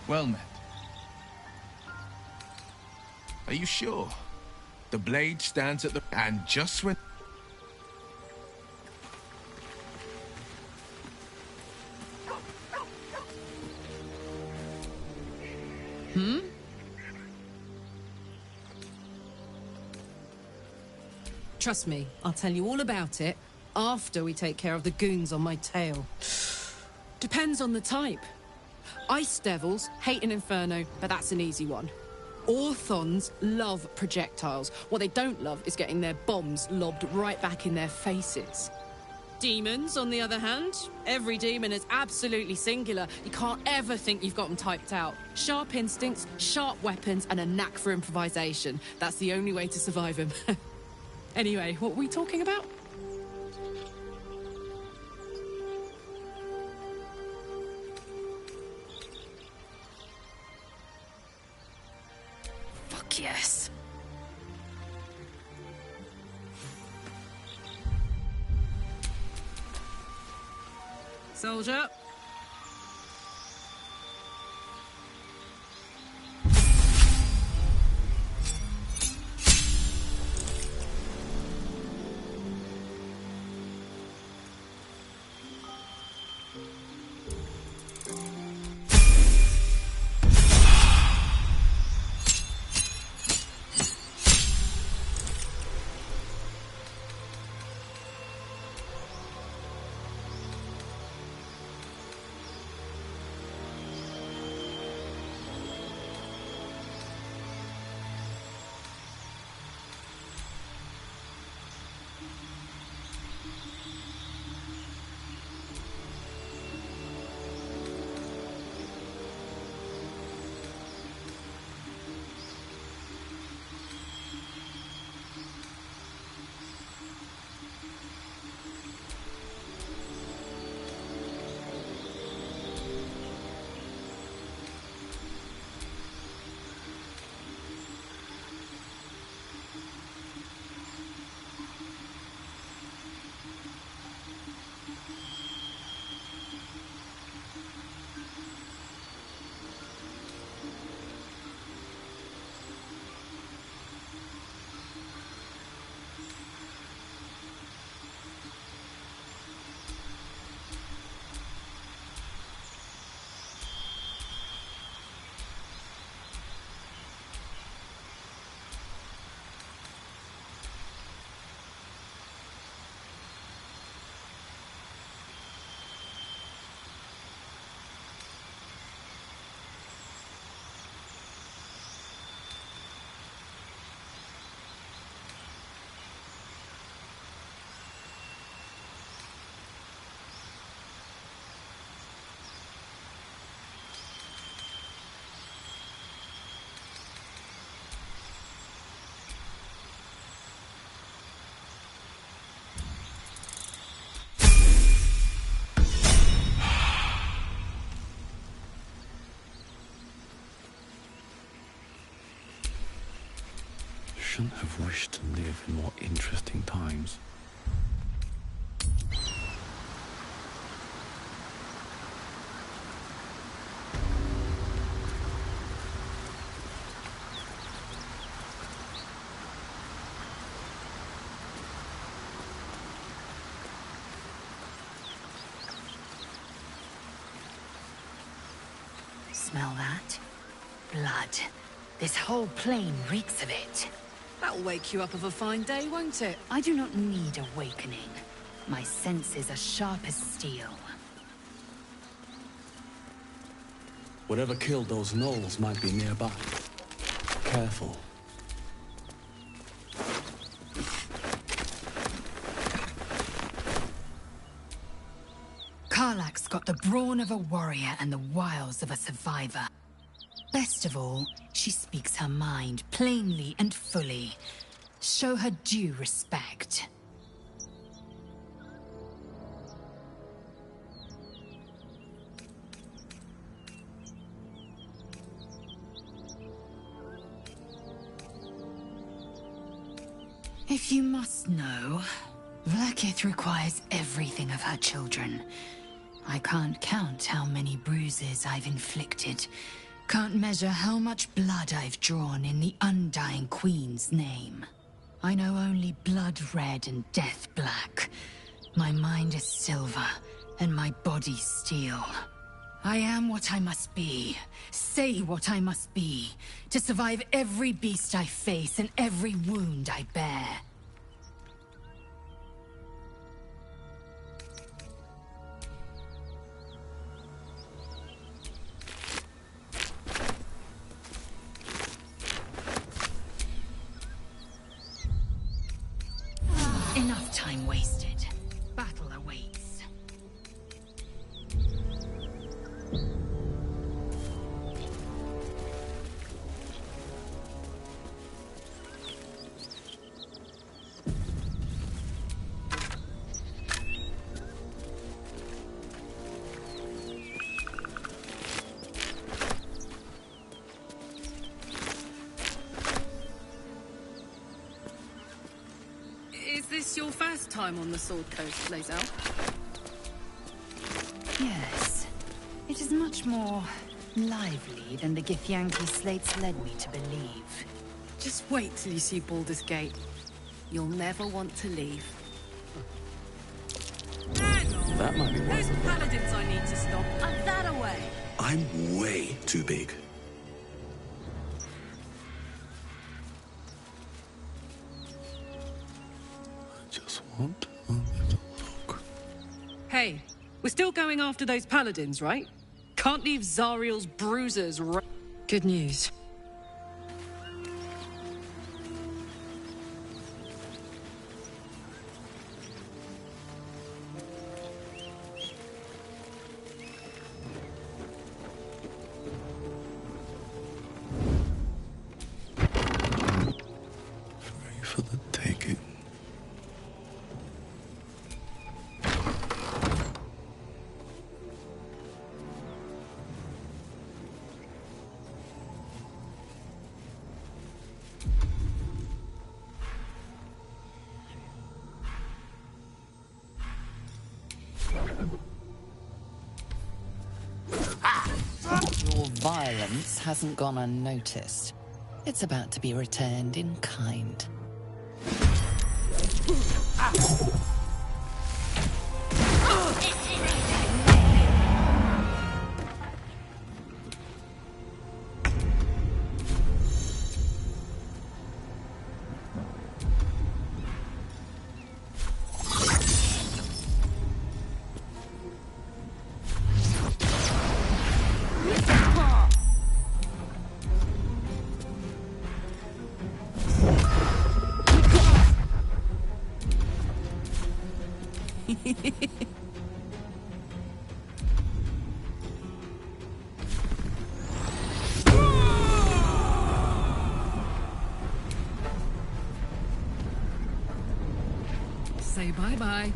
Well met. Are you sure? The blade stands at the... And just when... Hmm? Trust me, I'll tell you all about it after we take care of the goons on my tail. Depends on the type. Ice devils hate an inferno, but that's an easy one. Orthons love projectiles. What they don't love is getting their bombs lobbed right back in their faces. Demons, on the other hand, every demon is absolutely singular. You can't ever think you've got them typed out. Sharp instincts, sharp weapons, and a knack for improvisation. That's the only way to survive them. Anyway, what were we talking about? Fuck yes. Soldier. shouldn't have wished to live in more interesting times. Smell that? Blood. This whole plain reeks of it. That'll wake you up of a fine day, won't it? I do not need awakening. My senses are sharp as steel. Whatever killed those gnolls might be nearby. Careful. Karlach's got the brawn of a warrior and the wiles of a survivor. Best of all, she speaks her mind plainly and fully. Show her due respect. If you must know, Vlaakith requires everything of her children. I can't count how many bruises I've inflicted. Can't measure how much blood I've drawn in the undying Queen's name. I know only blood red and death black. My mind is silver, and my body steel. I am what I must be, say what I must be, to survive every beast I face and every wound I bear. Enough time wasted. Battle awaits. Is this your first time on the Sword Coast, Lae'zel? Yes. It is much more lively than the Githyanki slates led me to believe. Just wait till you see Baldur's Gate. You'll never want to leave. That might be Those paladins I need to stop are that away. I'm way too big. Hey, we're still going after those paladins, right? Can't leave Zariel's bruisers. Good news. For the taking. Your violence hasn't gone unnoticed. It's about to be returned in kind. Say bye-bye.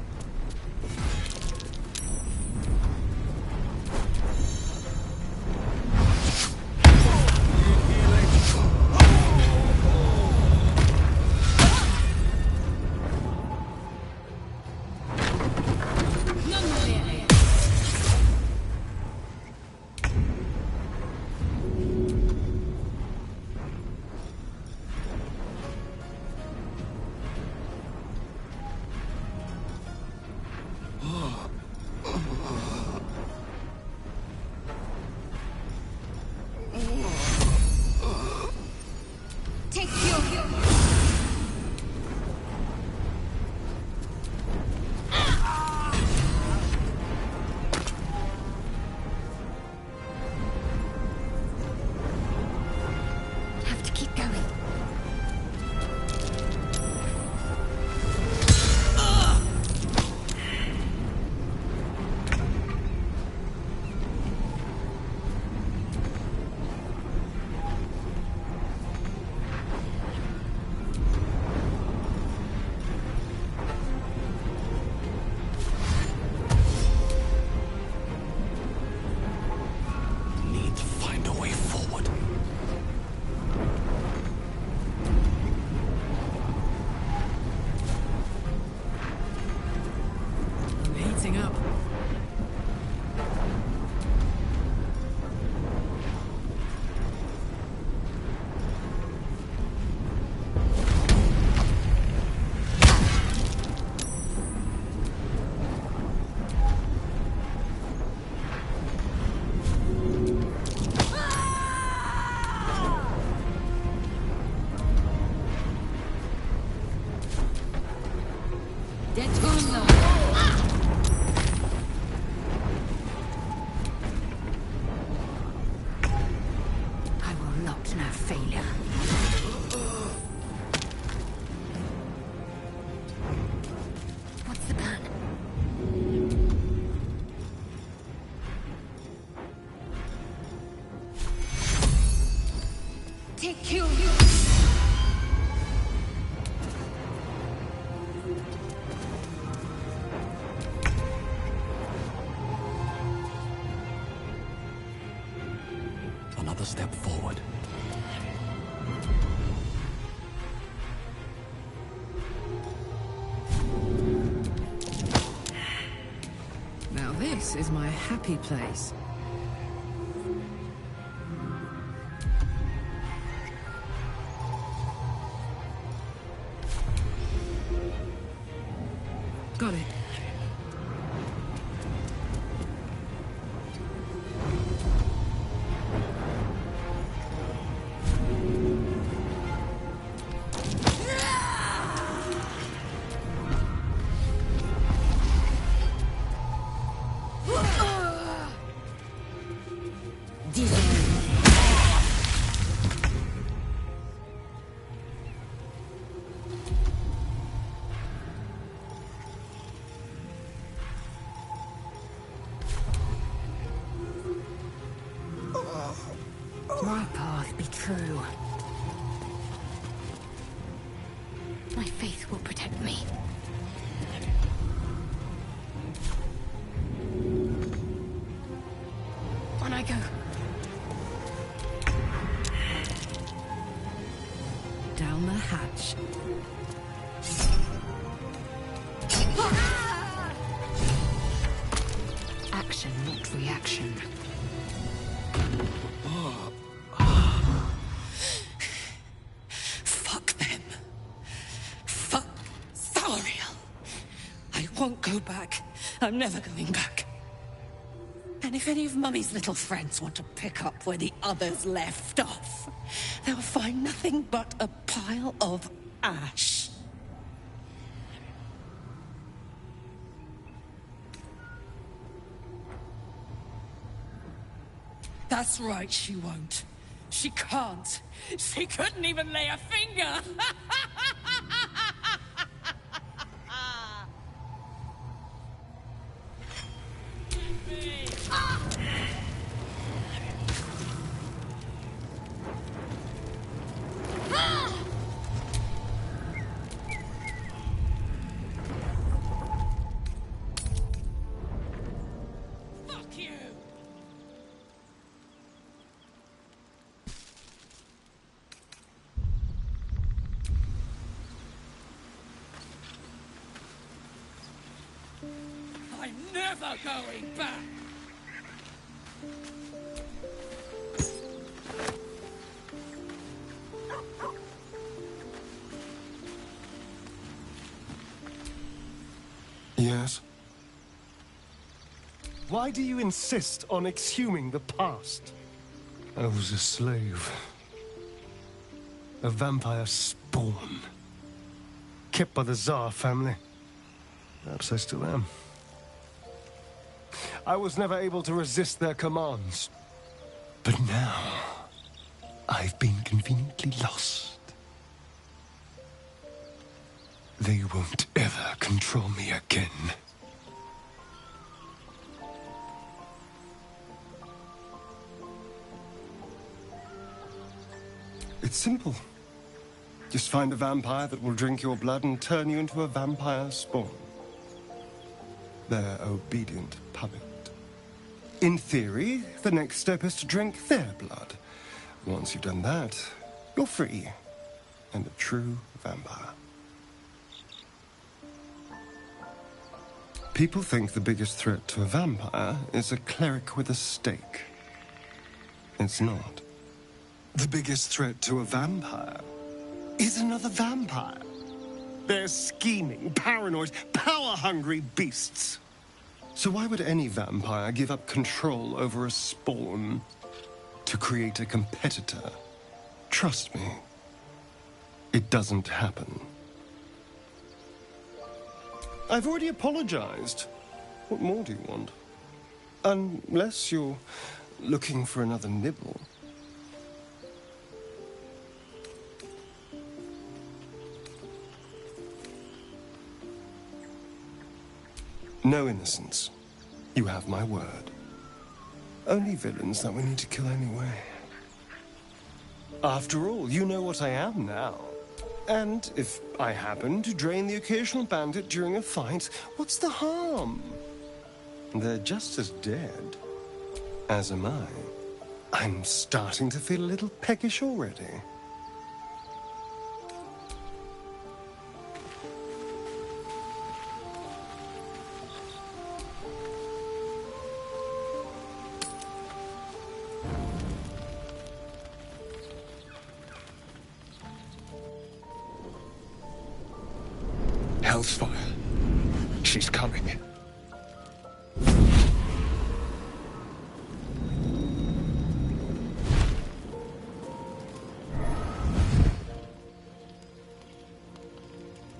This is my happy place. Got it. My path be true. My faith will protect me. On I go. Down the hatch. Action, not reaction. Fuck them. Fuck Thariel. I won't go back. I'm never going back. And if any of Mummy's little friends want to pick up where the others left off, they'll find nothing but a pile of ash. That's right, she won't. She can't. She couldn't even lay a finger. Fuck you! I'm never going back! Yes? Why do you insist on exhuming the past? I was a slave. A vampire spawn. Kept by the Tsar family. Perhaps I still am. I was never able to resist their commands. But now, I've been conveniently lost. They won't ever control me again. It's simple. Just find a vampire that will drink your blood and turn you into a vampire spawn. Their obedient puppet. In theory, the next step is to drink their blood. Once you've done that, you're free. And a true vampire. People think the biggest threat to a vampire is a cleric with a stake. It's not. The biggest threat to a vampire is another vampire. They're scheming, paranoid, power-hungry beasts. So why would any vampire give up control over a spawn to create a competitor? Trust me, it doesn't happen. I've already apologized. What more do you want? Unless you're looking for another nibble. No innocence. You have my word. Only villains that we need to kill anyway. After all, you know what I am now. And if I happen to drain the occasional bandit during a fight, what's the harm? They're just as dead. As am I. I'm starting to feel a little peckish already. Hellsfire. She's coming.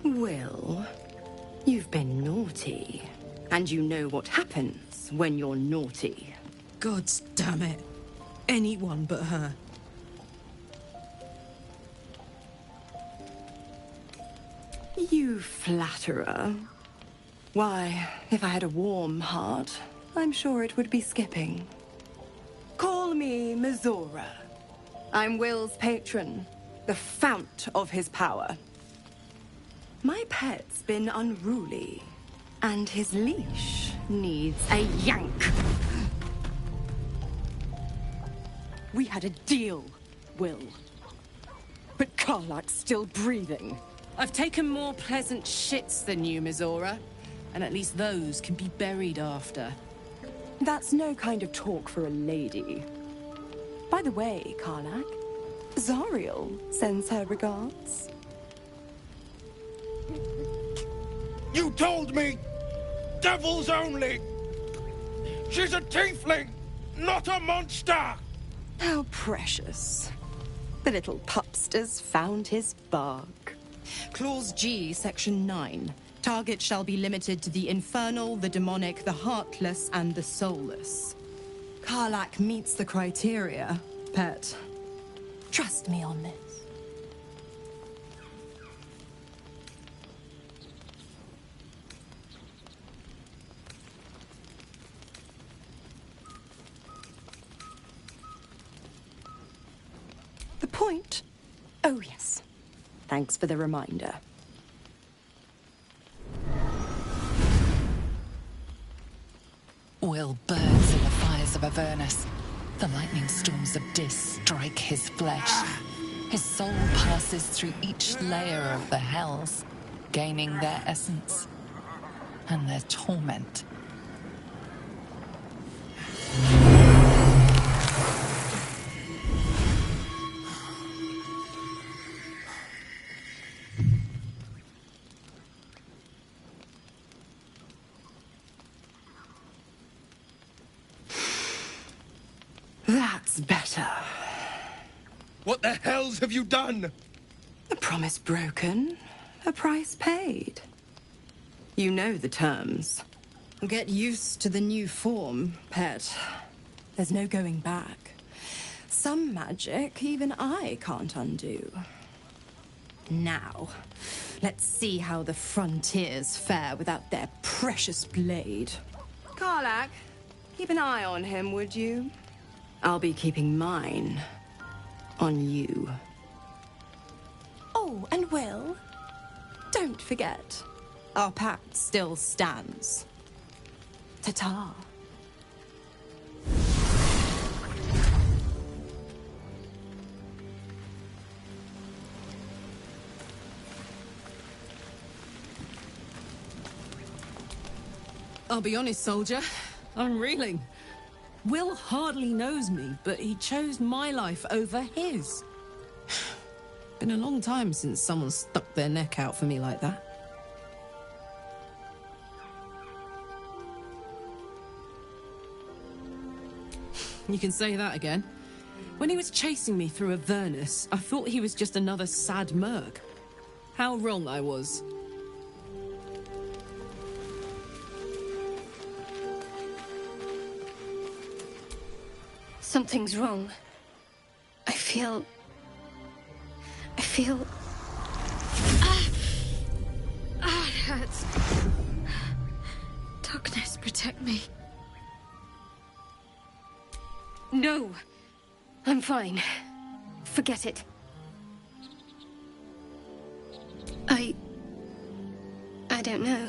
Will, you've been naughty. And you know what happens when you're naughty. God damn it. Anyone but her. You flatterer. Why, if I had a warm heart, I'm sure it would be skipping. Call me Mizora. I'm Will's patron, the fount of his power. My pet's been unruly, and his leash needs a yank. We had a deal, Will. But Karlak's still breathing. I've taken more pleasant shits than you, Mizora. And at least those can be buried after. That's no kind of talk for a lady. By the way, Karlak, Zariel sends her regards. You told me! Devils only! She's a tiefling, not a monster! How precious. The little pupster's found his bark. Clause G, Section 9. Target shall be limited to the infernal, the demonic, the heartless, and the soulless. Karlak meets the criteria, pet. Trust me on this. The point? Oh, yes. Thanks for the reminder. Will burns in the fires of Avernus. The lightning storms of Dis strike his flesh. His soul passes through each layer of the hells, gaining their essence and their torment. That's better. What the hells have you done? A promise broken, a price paid. You know the terms. Get used to the new form, pet. There's no going back. Some magic even I can't undo. Now, let's see how the frontiers fare without their precious blade. Karlak, keep an eye on him, would you? I'll be keeping mine on you. Oh, and Will, don't forget, our pact still stands. Ta-ta. I'll be honest, soldier. I'm reeling. Will hardly knows me, but he chose my life over his. Been a long time since someone stuck their neck out for me like that. You can say that again. When he was chasing me through Avernus, I thought he was just another sad merc. How wrong I was. Something's wrong. I feel... it hurts. Darkness, protect me. No! I'm fine. Forget it. I don't know.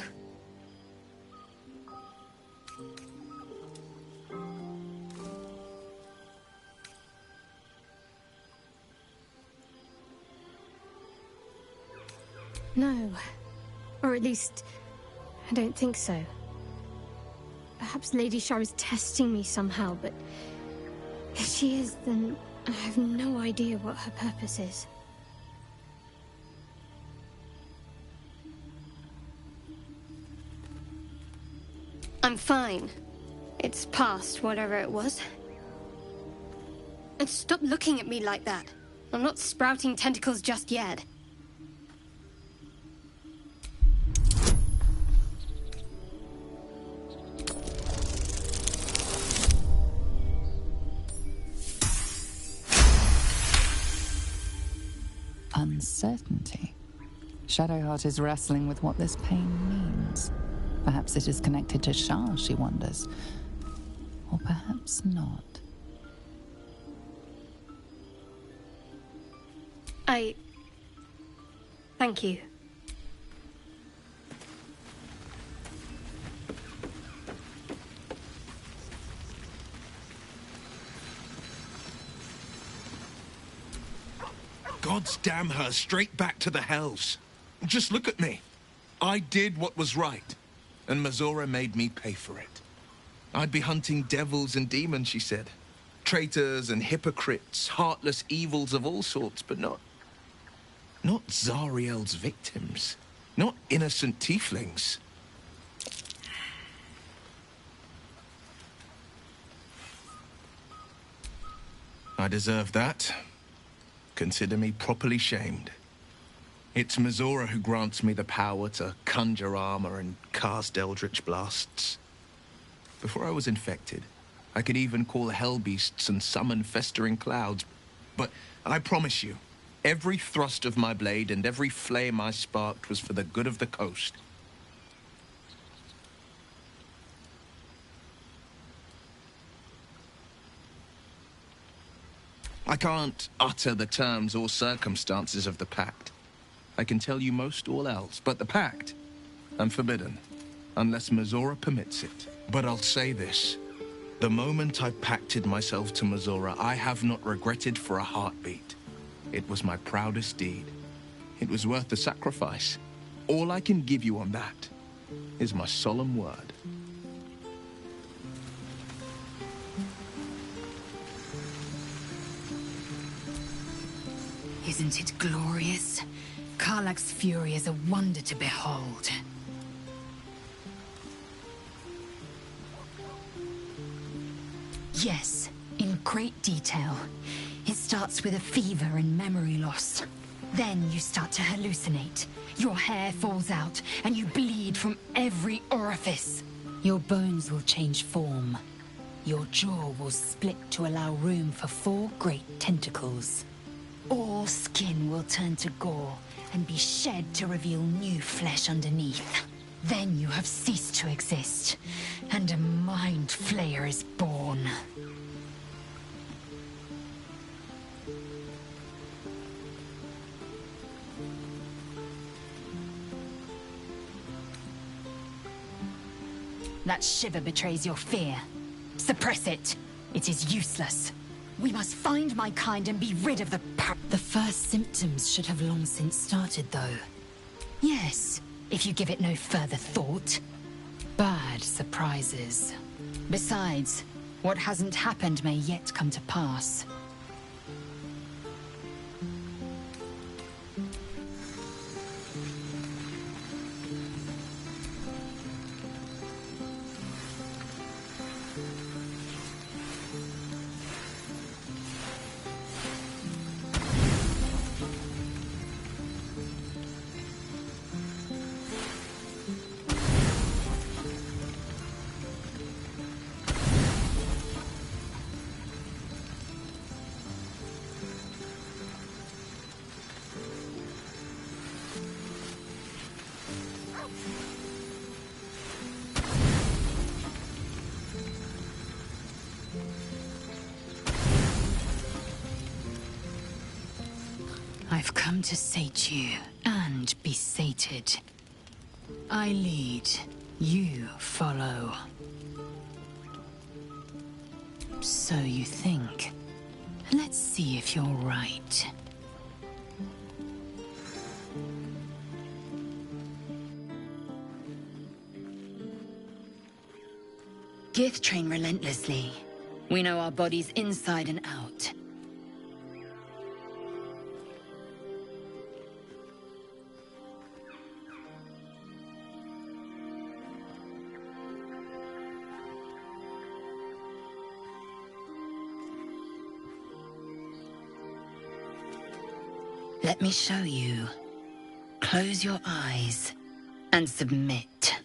No. Or at least, I don't think so. Perhaps Lady Shar is testing me somehow, but if she is, then I have no idea what her purpose is. I'm fine. It's past whatever it was. And stop looking at me like that. I'm not sprouting tentacles just yet. Uncertainty. Shadowheart is wrestling with what this pain means. Perhaps it is connected to Shah, she wonders. Or perhaps not. Thank you. Gods damn her, straight back to the hells. Just look at me. I did what was right, and Mazora made me pay for it. I'd be hunting devils and demons, she said. Traitors and hypocrites, heartless evils of all sorts, but not Zariel's victims. Not innocent tieflings. I deserve that. Consider me properly shamed. It's Mazora who grants me the power to conjure armor and cast eldritch blasts. Before I was infected, I could even call hell beasts and summon festering clouds. But I promise you, every thrust of my blade and every flame I sparked was for the good of the coast. I can't utter the terms or circumstances of the pact. I can tell you most all else, but the pact, I'm forbidden, unless Mazora permits it. But I'll say this. The moment I pacted myself to Mazora, I have not regretted for a heartbeat. It was my proudest deed. It was worth the sacrifice. All I can give you on that is my solemn word. Isn't it glorious? Karlach's fury is a wonder to behold. Yes, in great detail. It starts with a fever and memory loss. Then you start to hallucinate. Your hair falls out, and you bleed from every orifice. Your bones will change form. Your jaw will split to allow room for 4 great tentacles. All skin will turn to gore and be shed to reveal new flesh underneath. Then you have ceased to exist, and a mind flayer is born. That shiver betrays your fear. Suppress it. It is useless. We must find my kind and be rid of the first symptoms should have long since started, though. Yes, if you give it no further thought. Bad surprises. Besides, what hasn't happened may yet come to pass. I've come to sate you, and be sated. I lead, you follow. So you think. Let's see if you're right. Gith train relentlessly. We know our bodies inside and out. Let me show you. Close your eyes and submit.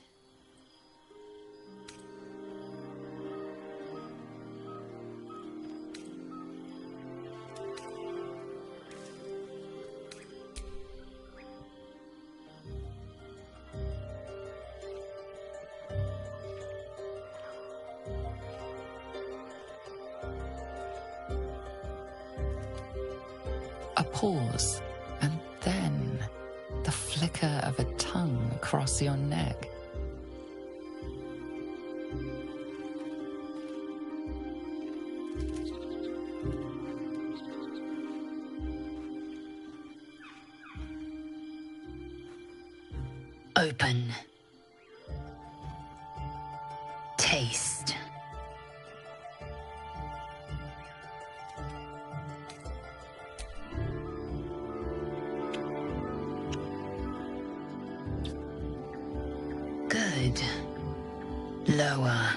A pause, and then the flicker of a tongue across your neck. Open. Taste. Good. Lower.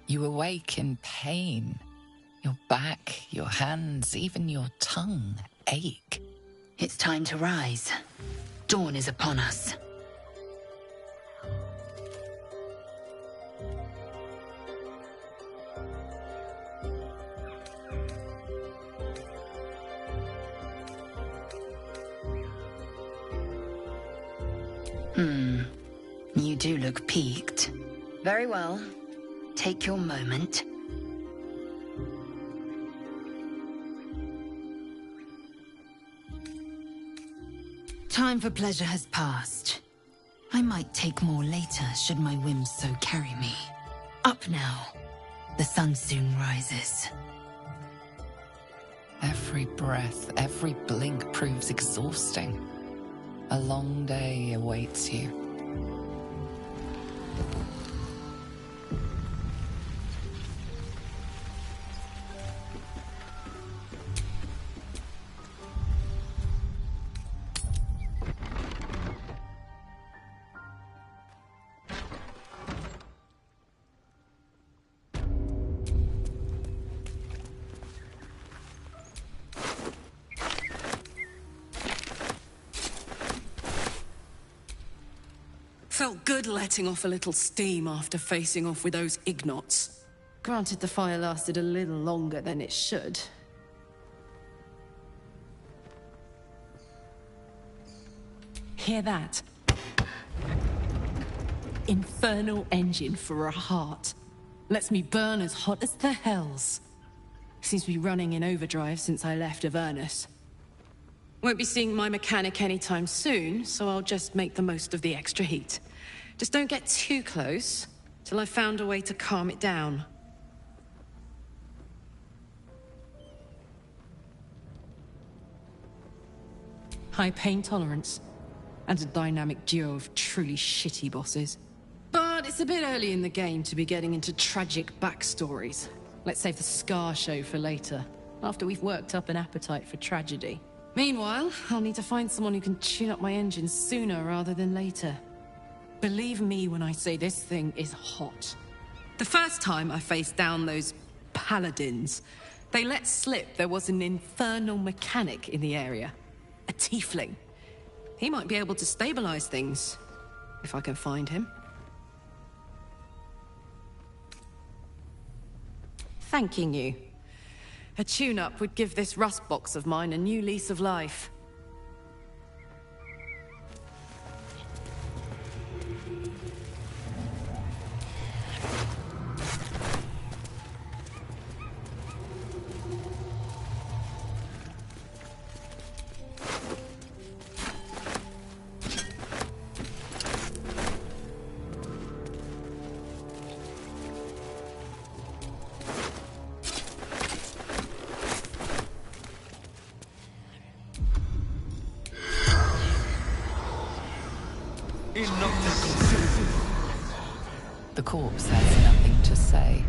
You awake in pain. Your back, your hands, even your tongue ache. It's time to rise. Dawn is upon us. You do look peaked. Very well. Take your moment. Time for pleasure has passed. I might take more later, should my whims so carry me. Up now. The sun soon rises. Every breath, every blink proves exhausting. A long day awaits you. Felt good letting off a little steam after facing off with those Ignots. Granted, the fire lasted a little longer than it should. Hear that? Infernal engine for a heart. Lets me burn as hot as the hells. Seems to be running in overdrive since I left Avernus. Won't be seeing my mechanic anytime soon, so I'll just make the most of the extra heat. Just don't get too close, till I've found a way to calm it down. High pain tolerance, and a dynamic duo of truly shitty bosses. But it's a bit early in the game to be getting into tragic backstories. Let's save the Scar show for later, after we've worked up an appetite for tragedy. Meanwhile, I'll need to find someone who can tune up my engine sooner rather than later. Believe me when I say this thing is hot. The first time I faced down those paladins, they let slip there was an infernal mechanic in the area. A tiefling. He might be able to stabilize things, if I can find him. Thanking you. A tune-up would give this rust box of mine a new lease of life. The corpse has nothing to say.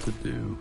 to do.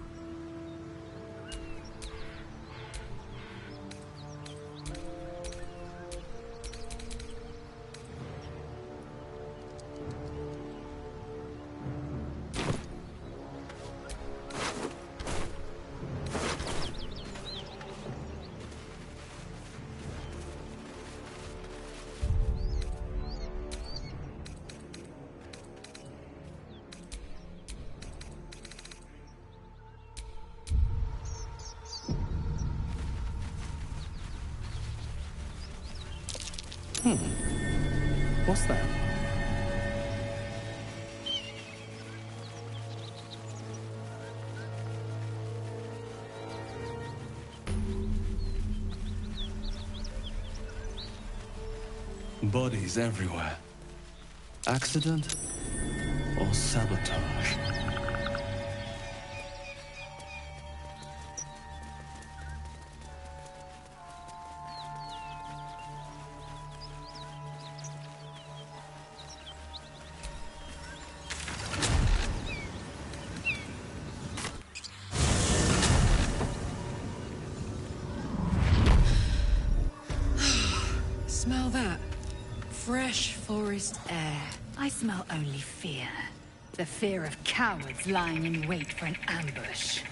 What's that? Bodies everywhere. Accident or sabotage? Smell that? Fresh forest air. I smell only fear. The fear of cowards lying in wait for an ambush.